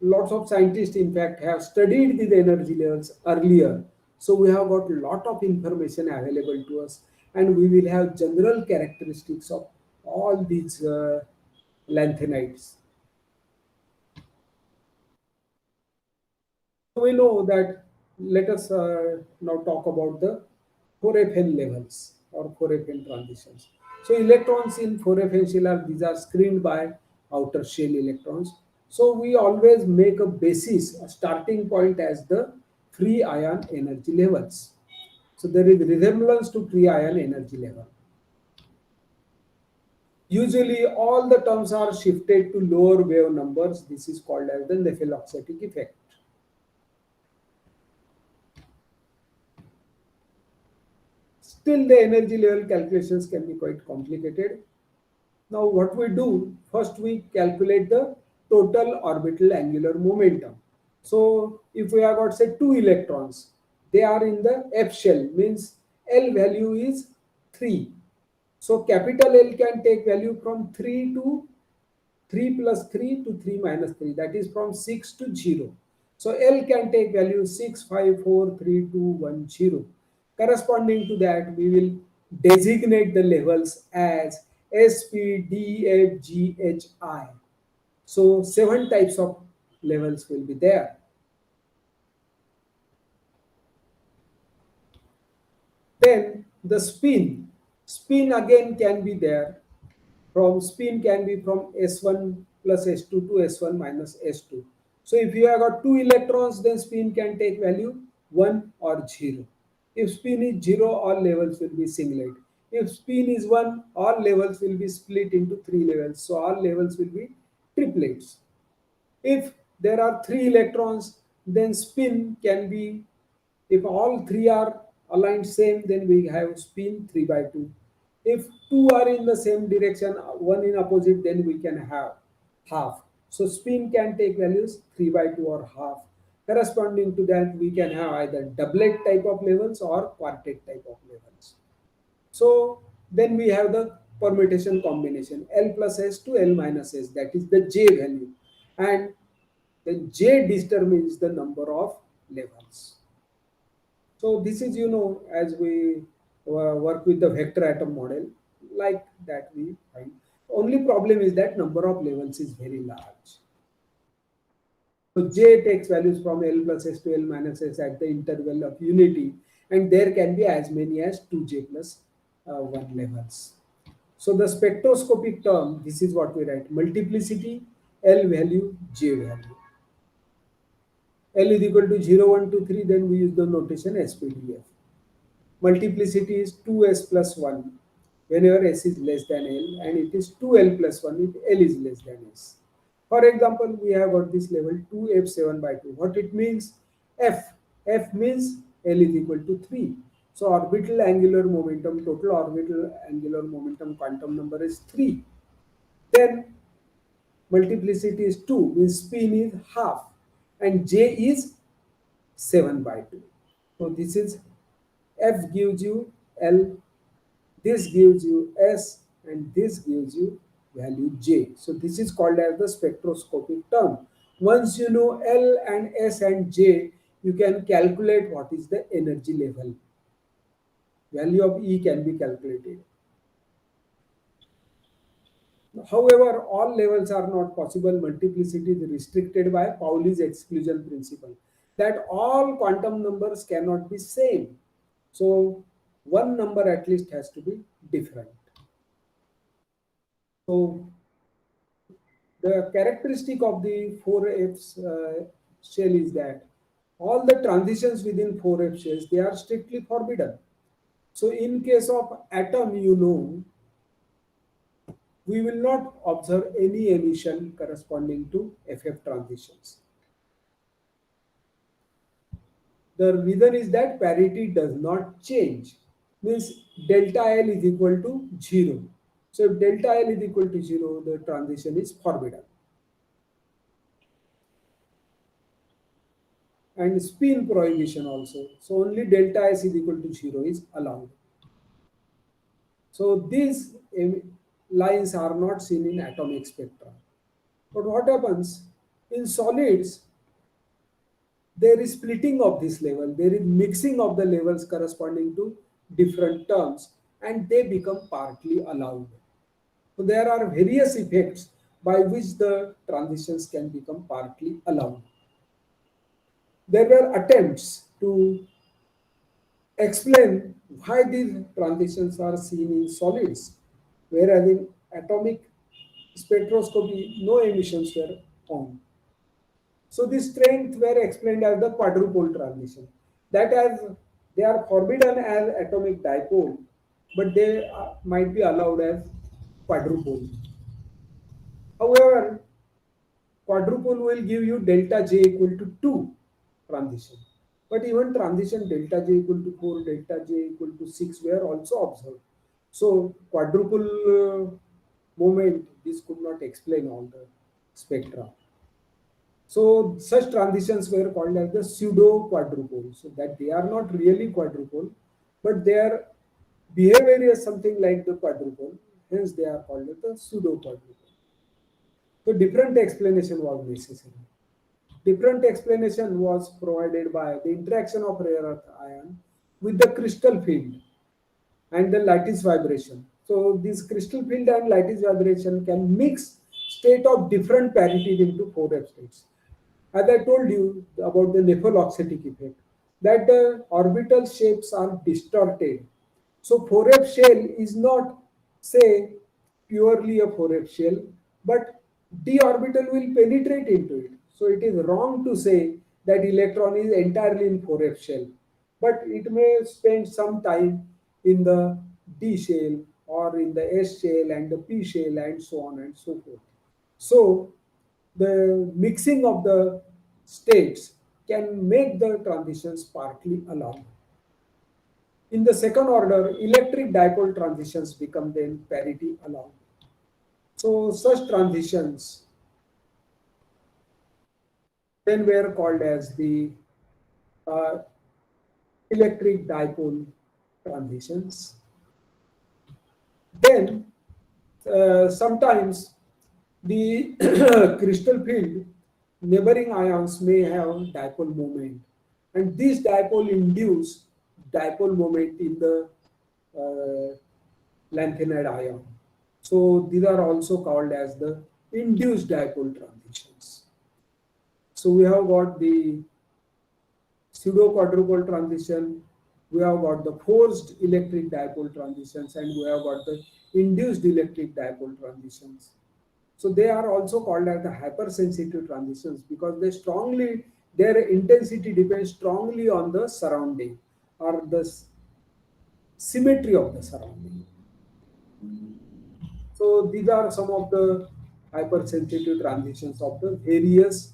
Speaker 1: lots of scientists in fact have studied these energy levels earlier. So we have got a lot of information available to us, and we will have general characteristics of all these lanthanides. We know that. Let us now talk about the 4FN levels or 4FN transitions. So electrons in 4FN shell are, these are screened by outer shell electrons. So we always make a basis, a starting point as the free ion energy levels. So there is resemblance to free ion energy level. Usually all the terms are shifted to lower wave numbers. This is called as the Nefeloxetic effect. Still, the energy level calculations can be quite complicated. Now, what we do, first we calculate the total orbital angular momentum. So, if we have got say 2 electrons, they are in the F shell, means L value is 3. So, capital L can take value from 3 to 3 plus 3 to 3 minus 3, that is from 6 to 0. So L can take value 6, 5, 4, 3, 2, 1, 0. Corresponding to that, we will designate the levels as S, P, D, F, G, H, I. So 7 types of levels will be there. Then the spin. Spin again can be there. Spin can be from S1 plus S2 to S1 minus S2. So if you have got 2 electrons, then spin can take value 1 or 0. If spin is 0, all levels will be singlet. If spin is 1, all levels will be split into 3 levels. So all levels will be triplets. If there are 3 electrons, then spin can be, if all 3 are aligned same, then we have spin 3 by 2. If two are in the same direction, one in opposite, then we can have half. So spin can take values 3 by 2 or half. Corresponding to that, we can have either doublet type of levels or quartet type of levels. So then we have the permutation combination L plus S to L minus S, that is the J value. And the J determines the number of levels. So this is, as we work with the vector atom model, like that we find. Only problem is that number of levels is very large. So J takes values from L plus S to L minus S at the interval of unity, and there can be as many as 2J plus 1 levels. So the spectroscopic term, this is what we write: multiplicity, L value, J value. L is equal to 0, 1, 2, 3, then we use the notation SPDF. Multiplicity is 2s plus 1 whenever s is less than L, and it is 2L plus 1 if L is less than S. For example, we have got this level 2f7 by 2. What it means? F. F means L is equal to 3. So orbital angular momentum, total orbital angular momentum quantum number is 3. Then multiplicity is 2, means spin is half, and J is 7 by 2. So this is F gives you L, this gives you S, and this gives you value J. So this is called as the spectroscopic term. Once you know L and S and J, you can calculate what is the energy level. Value of E can be calculated. However, all levels are not possible. Multiplicity is restricted by Pauli's exclusion principle, that all quantum numbers cannot be same. So one number at least has to be different. So the characteristic of the 4F shell is that all the transitions within 4F shells, they are strictly forbidden. So in case of atom, we will not observe any emission corresponding to FF transitions. The reason is that parity does not change, means delta L is equal to 0. So if delta L is equal to 0, the transition is forbidden. And spin prohibition also. So only delta S is equal to 0 is allowed. So these lines are not seen in atomic spectra. But what happens in solids? There is splitting of this level, there is mixing of the levels corresponding to different terms, and they become partly allowed. So there are various effects by which the transitions can become partly allowed. There were attempts to explain why these transitions are seen in solids, whereas in atomic spectroscopy no emissions were found. So these strengths were explained as the quadrupole transition. That as they are forbidden as atomic dipole, but they might be allowed as quadrupole. However, quadrupole will give you delta J equal to 2 transition. But even transition delta J equal to 4, delta J equal to 6 were also observed. So quadrupole moment, this could not explain all the spectra. So such transitions were called as the pseudo quadrupole. So that they are not really quadrupole, but their behavior is something like the quadrupole. Hence they are called as the pseudo quadrupole. So different explanation was necessary. Different explanation was provided by the interaction of rare earth ion with the crystal field and the lattice vibration. So this crystal field and lattice vibration can mix state of different parities into 4F states. As I told you about the nepheloxitic effect, that the orbital shapes are distorted. So 4F shell is not, say, purely a 4F shell, but d orbital will penetrate into it. So it is wrong to say that electron is entirely in 4F shell, but it may spend some time in the d shell or in the s shell and the p shell and so on and so forth. So the mixing of the states can make the transitions partly allowed. In the second order, electric dipole transitions become then parity allowed. So such transitions then were called as the uh, electric dipole transitions. Then sometimes the crystal field neighboring ions may have dipole moment, and these dipole induce dipole moment in the uh, lanthanide ion. So these are also called as the induced dipole transitions. So we have got the pseudo quadrupole transition, we have got the forced electric dipole transitions, and we have got the induced electric dipole transitions. So they are also called as the hypersensitive transitions because their intensity depends strongly on the surrounding or the symmetry of the surrounding. So these are some of the hypersensitive transitions of the various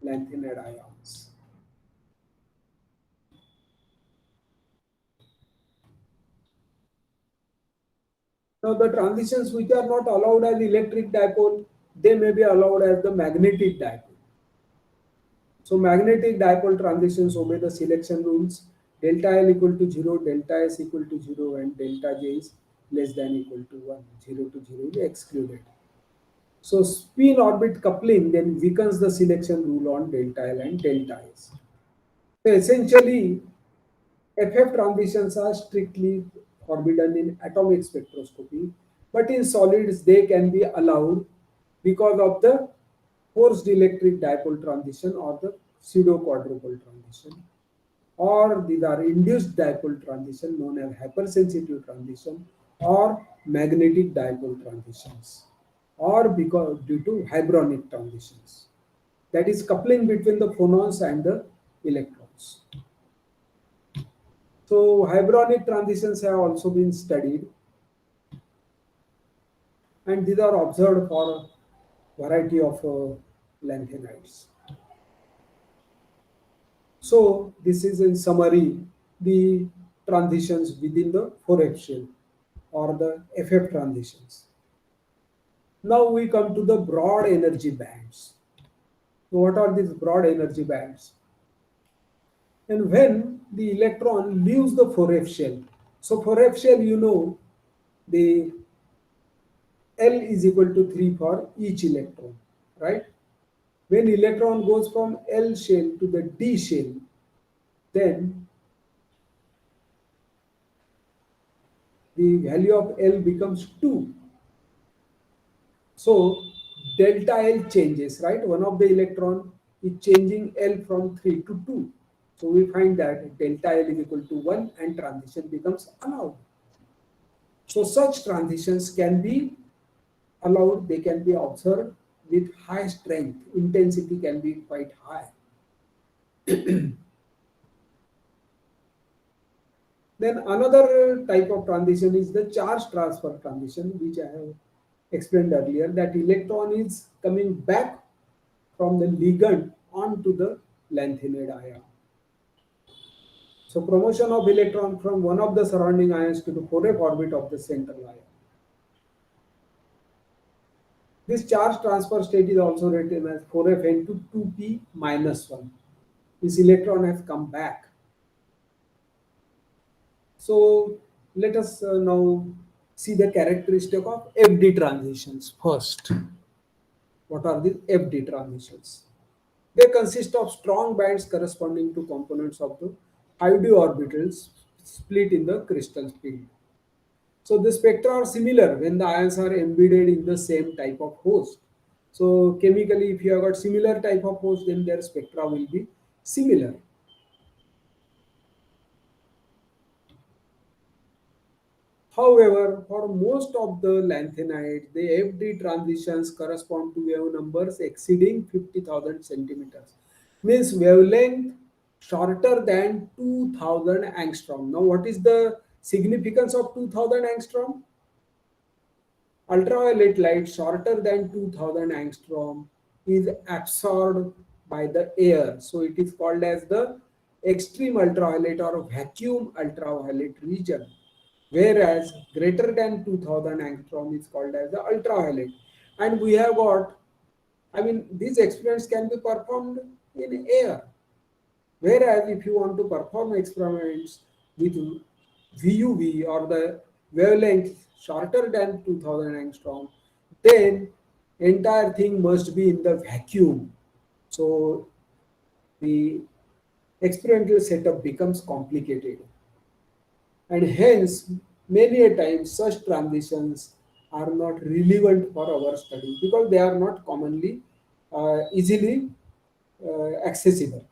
Speaker 1: lanthanide ions. Now the transitions which are not allowed as electric dipole, they may be allowed as the magnetic dipole. So magnetic dipole transitions obey the selection rules. Delta L equal to 0, delta S equal to 0, and delta J is less than equal to 1. 0 to 0 is excluded. So spin orbit coupling then weakens the selection rule on delta L and delta S. So essentially, FF transitions are strictly forbidden in atomic spectroscopy, but in solids they can be allowed because of the forced electric dipole transition or the pseudo quadrupole transition, or these are induced dipole transition known as hypersensitive transition or magnetic dipole transitions, or because due to hybronic transitions, that is coupling between the phonons and the electrons. So hybronic transitions have also been studied, and these are observed for a variety of lanthanides. So this is in summary the transitions within the 4F shell or the FF transitions. Now we come to the broad energy bands. So what are these broad energy bands? And when the electron leaves the 4F shell, so 4F shell, the L is equal to 3 for each electron, right? When electron goes from L shell to the D shell, then the value of L becomes 2. So delta L changes, right? One of the electron is changing L from 3 to 2. So we find that delta L is equal to 1 and transition becomes allowed. So such transitions can be allowed, they can be observed with high strength, intensity can be quite high. Then another type of transition is the charge transfer transition, which I have explained earlier, that electron is coming back from the ligand onto the lanthanide ion. So promotion of electron from one of the surrounding ions to the 4F orbit of the central ion. This charge transfer state is also written as 4Fn to 2p minus 1. This electron has come back. So let us now see the characteristic of FD transitions first. What are the FD transitions? They consist of strong bands corresponding to components of the 5D orbitals split in the crystal field. So the spectra are similar when the ions are embedded in the same type of host. So chemically, if you have got similar type of host, then their spectra will be similar. However, for most of the lanthanides, the FD transitions correspond to wave numbers exceeding 50,000 centimeters. Means wavelength shorter than 2000 angstrom. Now, what is the significance of 2000 angstrom? Ultraviolet light shorter than 2000 angstrom is absorbed by the air. So, it is called as the extreme ultraviolet or vacuum ultraviolet region, whereas greater than 2000 angstrom is called as the ultraviolet. And we have got, I mean, these experiments can be performed in air. Whereas if you want to perform experiments with VUV or the wavelength shorter than 2000 angstrom, then entire thing must be in the vacuum. So the experimental setup becomes complicated, and hence many a times such transitions are not relevant for our study because they are not commonly easily accessible.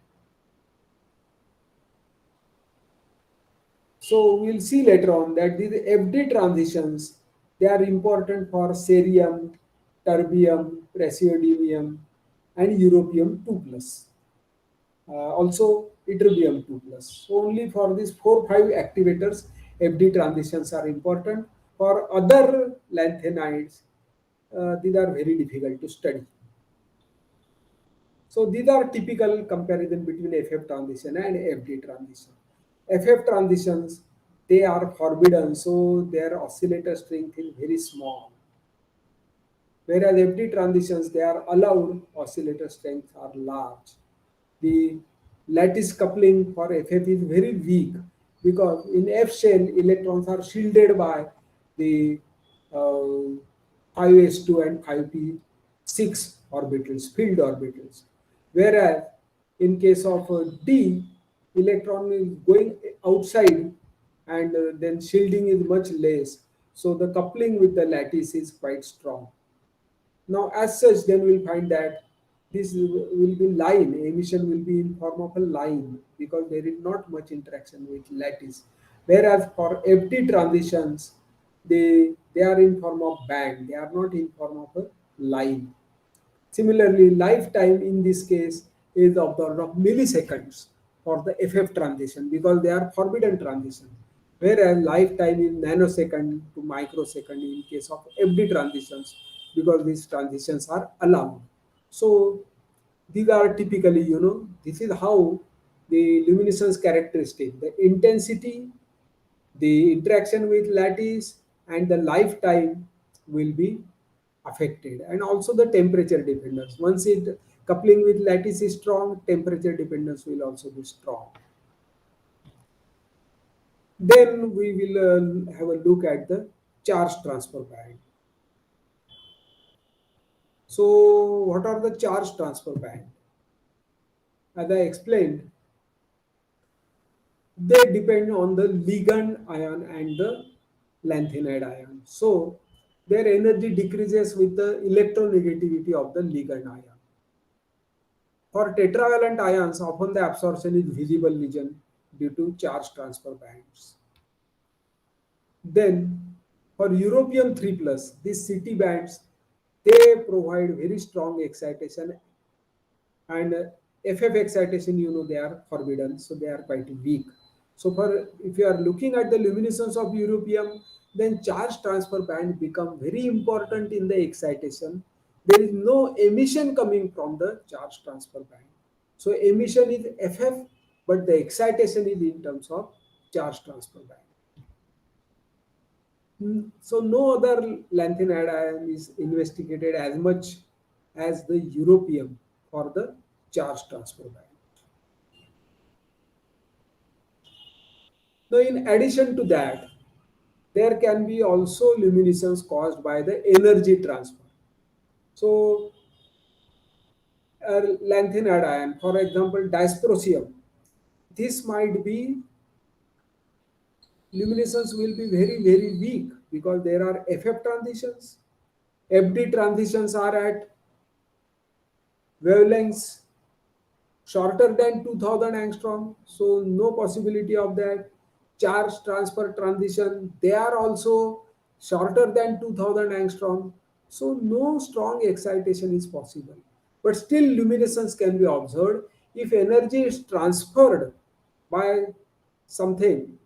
Speaker 1: So we'll see later on that these FD transitions, they are important for cerium, terbium, praseodymium, and europium 2 plus. Also ytterbium 2 plus. So only for these 4 5 activators, FD transitions are important. For other lanthanides, these are very difficult to study. So these are typical comparison between FF transition and FD transition. FF transitions, they are forbidden, so their oscillator strength is very small. Whereas FD transitions, they are allowed, oscillator strengths are large. The lattice coupling for FF is very weak because in F shell, electrons are shielded by the uh, 5s2 and 5p6 orbitals, field orbitals. Whereas in case of D, electron is going outside and then shielding is much less. So the coupling with the lattice is quite strong. Now, as such, then we'll find that this will be line, emission will be in form of a line because there is not much interaction with lattice. Whereas for FT transitions, they are in form of band, they are not in form of a line. Similarly, lifetime in this case is of the order of milliseconds for the FF transition because they are forbidden transition. Whereas lifetime is nanosecond to microsecond in case of FD transitions because these transitions are allowed. So these are typically, this is how the luminescence characteristic, the intensity, the interaction with lattice, and the lifetime will be affected, and also the temperature dependence. Once it coupling with lattice is strong, temperature dependence will also be strong. Then we will have a look at the charge transfer band. So what are the charge transfer band? As I explained, they depend on the ligand ion and the lanthanide ion. So their energy decreases with the electronegativity of the ligand ion. For tetravalent ions, often the absorption is visible lesion due to charge transfer bands. Then, for europium 3 plus, these CT bands, they provide very strong excitation, and FF excitation, they are forbidden, so they are quite weak. So, for if you are looking at the luminescence of europium, then charge transfer band become very important in the excitation. There is no emission coming from the charge transfer band. So emission is FF, but the excitation is in terms of charge transfer band. So no other lanthanide ion is investigated as much as the europium for the charge transfer band. Now, in addition to that, there can be also luminescence caused by the energy transfer. So, a lanthanide ion, for example, dysprosium, this might be luminescence will be very weak because there are FF transitions. FD transitions are at wavelengths shorter than 2000 angstrom, so no possibility of that. Charge transfer transition, they are also shorter than 2000 angstrom, so no strong excitation is possible. But still luminescence can be observed if energy is transferred by something.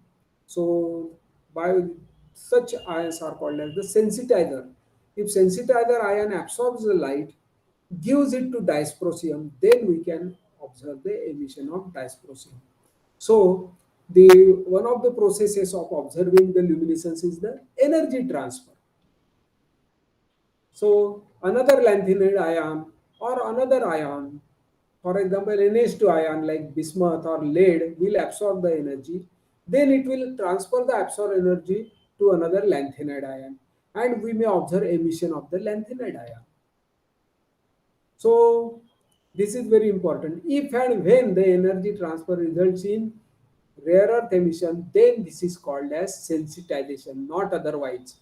Speaker 1: So by such ions are called as the sensitizer. If sensitizer ion absorbs the light, gives it to dysprosium, then we can observe the emission of dysprosium. So the one of the processes of observing the luminescence is the energy transfer. So another lanthanide ion or another ion, for example, NH2 ion like bismuth or lead will absorb the energy. Then it will transfer the absorbed energy to another lanthanide ion, and we may observe emission of the lanthanide ion. So this is very important. If and when the energy transfer results in rare earth emission, then this is called as sensitization, not otherwise.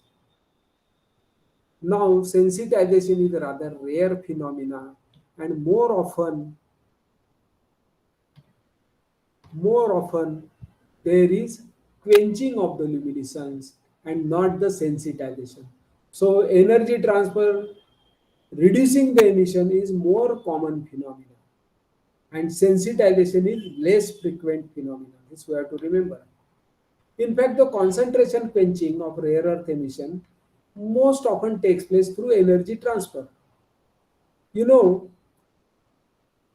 Speaker 1: Now, sensitization is a rather rare phenomena, and more often there is quenching of the luminescence and not the sensitization. So, energy transfer reducing the emission is more common phenomena, and sensitization is less frequent phenomena. This we have to remember. In fact, the concentration quenching of rare earth emission most often takes place through energy transfer. You know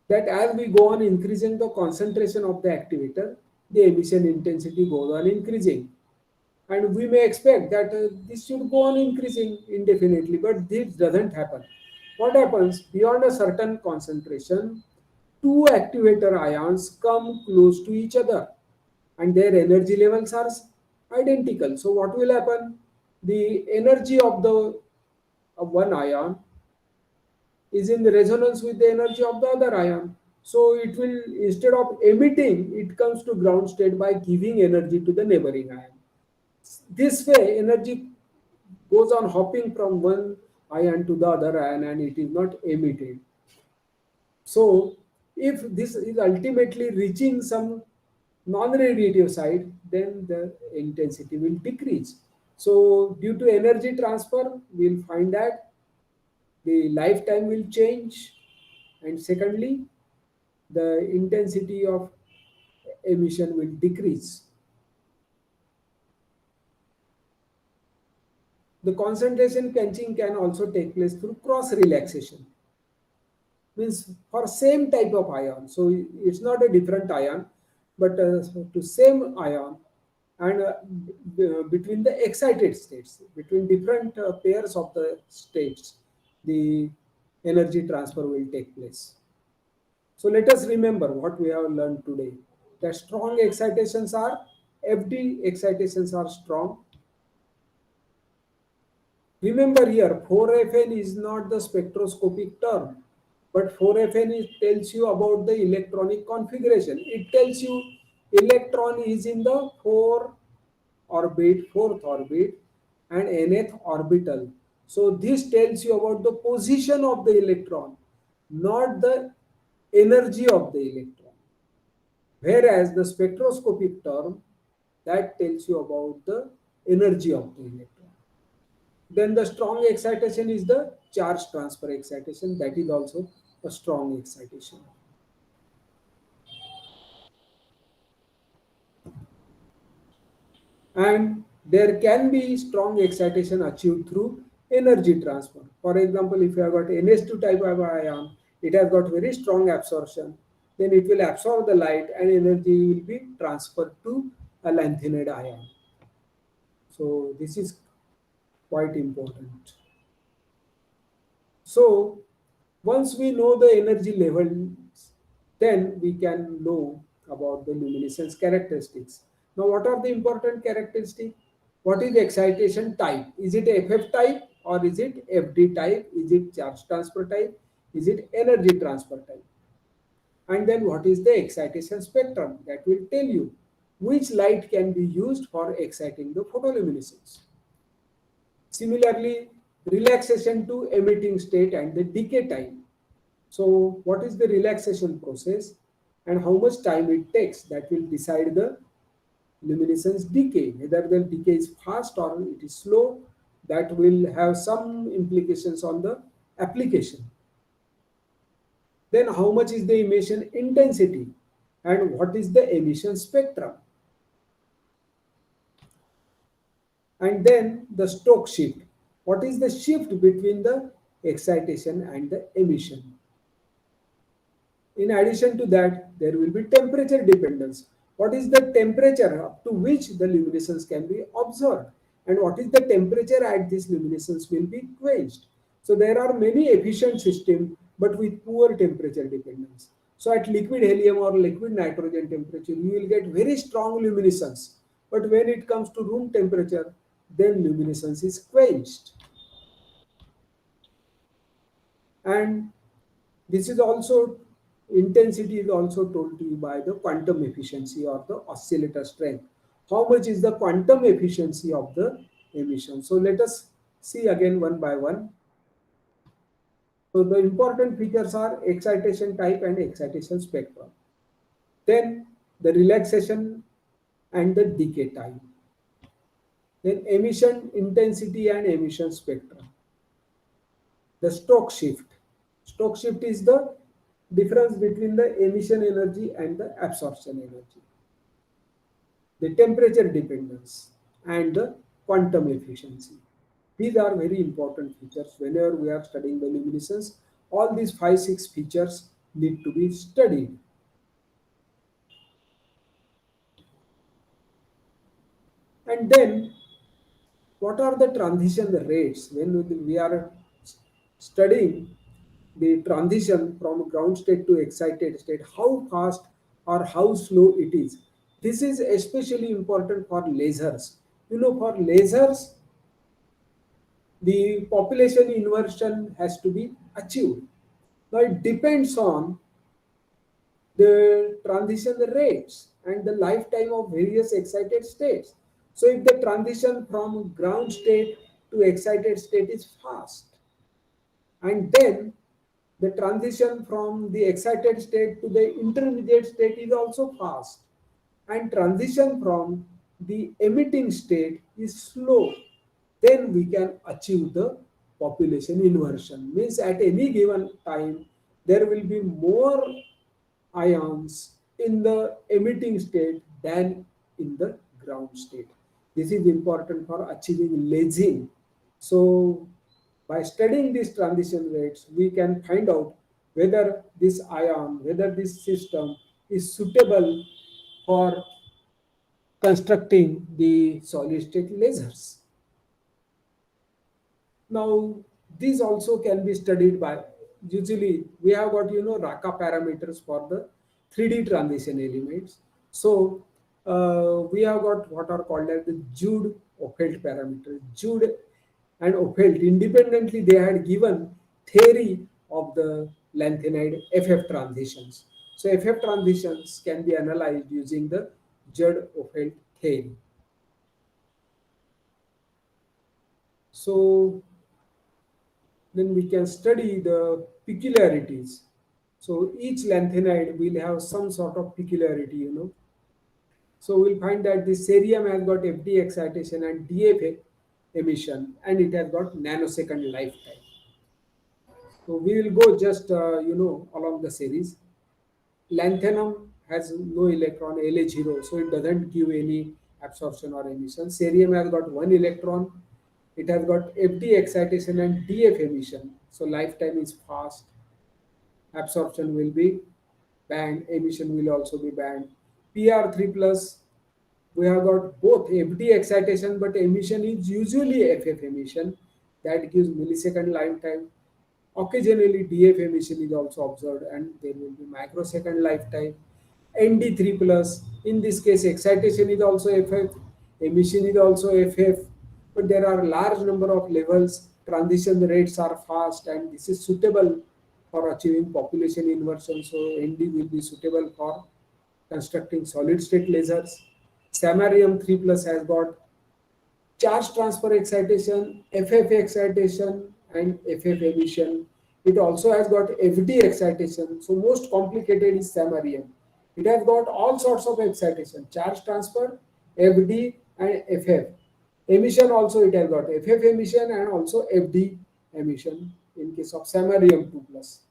Speaker 1: that as we go on increasing the concentration of the activator, the emission intensity goes on increasing. And we may expect that this should go on increasing indefinitely, but this doesn't happen. What happens beyond a certain concentration, two activator ions come close to each other and their energy levels are identical. So what will happen? The energy of the of one ion is in resonance with the energy of the other ion. So it will, instead of emitting, it comes to ground state by giving energy to the neighboring ion. This way, energy goes on hopping from one ion to the other ion and it is not emitted. So if this is ultimately reaching some non-radiative side, then the intensity will decrease. So due to energy transfer, we'll find that the lifetime will change, and secondly, the intensity of emission will decrease. The concentration quenching can also take place through cross relaxation, means for same type of ion. So it's not a different ion, but to same ion, and between the excited states, between different pairs of the states, the energy transfer will take place. So let us remember what we have learned today. That strong excitations are, FD excitations are strong. Remember here, 4FN is not the spectroscopic term, but 4FN tells you about the electronic configuration. It tells you electron is in the fourth orbit, and nth orbital. So this tells you about the position of the electron, not the energy of the electron. Whereas the spectroscopic term that tells you about the energy of the electron. Then the strong excitation is the charge transfer excitation, that is also a strong excitation. And there can be strong excitation achieved through energy transfer. For example, if you have got NH2 type of ion, it has got very strong absorption, then it will absorb the light and energy will be transferred to a lanthanide ion. So this is quite important. So once we know the energy levels, then we can know about the luminescence characteristics. Now, what are the important characteristics? What is the excitation type? Is it FF type or is it FD type? Is it charge transfer type? Is it energy transfer type? And then what is the excitation spectrum? That will tell you which light can be used for exciting the photoluminescence. Similarly, relaxation to emitting state and the decay time. So what is the relaxation process and how much time it takes, that will decide the luminescence decay. Whether the decay is fast or it is slow, that will have some implications on the application. Then how much is the emission intensity and what is the emission spectrum. And then the Stokes shift. What is the shift between the excitation and the emission? In addition to that, there will be temperature dependence. What is the temperature up to which the luminescence can be observed, and what is the temperature at this luminescence will be quenched. So there are many efficient systems but with poor temperature dependence. So at liquid helium or liquid nitrogen temperature you will get very strong luminescence, but when it comes to room temperature then luminescence is quenched. And this is also, intensity is also told to you by the quantum efficiency or the oscillator strength. How much is the quantum efficiency of the emission? So let us see again one by one. So the important features are excitation type and excitation spectrum. Then the relaxation and the decay time. Then emission intensity and emission spectrum. The Stokes shift. Stokes shift is the difference between the emission energy and the absorption energy. The temperature dependence and the quantum efficiency. These are very important features whenever we are studying the luminescence. All these 5 6 features need to be studied. And then what are the transition rates when we are studying the transition from ground state to excited state, how fast or how slow it is. This is especially important for lasers. For lasers, the population inversion has to be achieved. Now it depends on the transition rates and the lifetime of various excited states. So if the transition from ground state to excited state is fast, and then the transition from the excited state to the intermediate state is also fast, and transition from the emitting state is slow, then we can achieve the population inversion. Means at any given time there will be more ions in the emitting state than in the ground state. This is important for achieving lasing. So by studying these transition rates, we can find out whether this ion, whether this system is suitable for constructing the solid state lasers. Now, these also can be studied by, usually we have got, Raka parameters for the 3D transition elements. So, we have got what are called as the Jude-Ophelt parameters. Jude and Ophelt independently they had given theory of the lanthanide FF transitions. So FF transitions can be analyzed using the Jude-Ophelt theory. So then we can study the peculiarities. So each lanthanide will have some sort of peculiarity. So we'll find that the cerium has got FD excitation and DF emission, and it has got nanosecond lifetime. So we will go just along the series. Lanthanum has no electron, La0, so it doesn't give any absorption or emission. Cerium has got one electron. It has got FD excitation and DF emission. So lifetime is fast. Absorption will be band, emission will also be band. PR3 plus, we have got both FD excitation, but emission is usually FF emission that gives millisecond lifetime. Occasionally DF emission is also observed and there will be microsecond lifetime. ND3 plus, in this case excitation is also FF, emission is also FF, but there are large number of levels, transition rates are fast, and this is suitable for achieving population inversion. So ND will be suitable for constructing solid state lasers. Samarium 3 plus has got charge transfer excitation, FF excitation, and FF emission. It also has got FD excitation. So most complicated is samarium. It has got all sorts of excitation, charge transfer, FD, and FF. Emission also it has got FF emission and also FD emission in case of samarium 2 plus.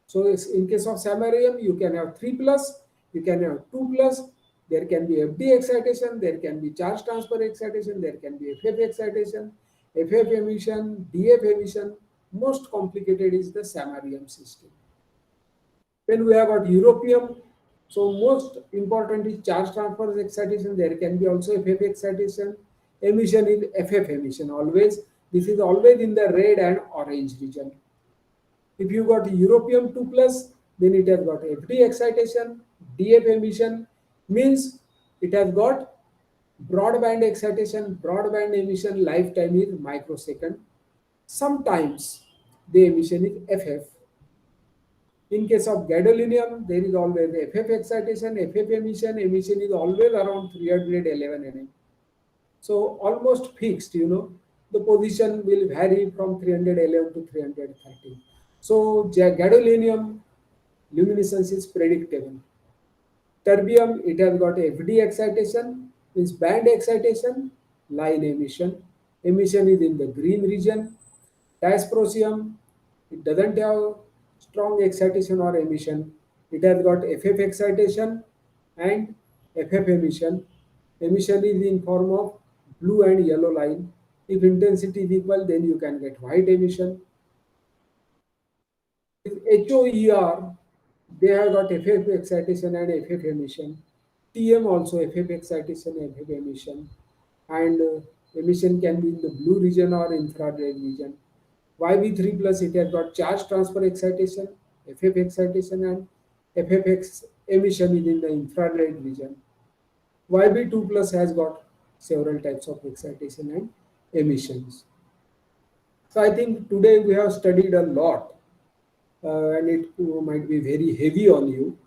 Speaker 1: So in case of samarium, you can have 3 plus, you can have 2 plus, there can be FD excitation, there can be charge transfer excitation, there can be FF excitation, FF emission, DF emission. Most complicated is the samarium system. Then we have got europium. So most important is charge transfer excitation. There can be also FF excitation. Emission is FF emission. Always this is always in the red and orange region. If you got europium 2 plus, then it has got FD excitation. DF emission means it has got broadband excitation. Broadband emission lifetime is microsecond. Sometimes the emission is FF. In case of gadolinium, there is always FF excitation, FF emission. Emission is always around 311 nm. So almost fixed. The position will vary from 311 to 330. So gadolinium luminescence is predictable. Terbium, it has got FD excitation, means band excitation, line emission. Emission is in the green region. Dysprosium, it doesn't have strong excitation or emission. It has got FF excitation and FF emission. Emission is in form of blue and yellow line. If intensity is equal, then you can get white emission. With HOER, they have got FF excitation and FF emission. TM also FF excitation, FF emission. And emission can be in the blue region or infrared region. YB3 plus, it has got charge transfer excitation, FF excitation, and FFX emission is in the infrared region. YB2 plus has got several types of excitation and emissions. So I think today we have studied a lot, and it might be very heavy on you.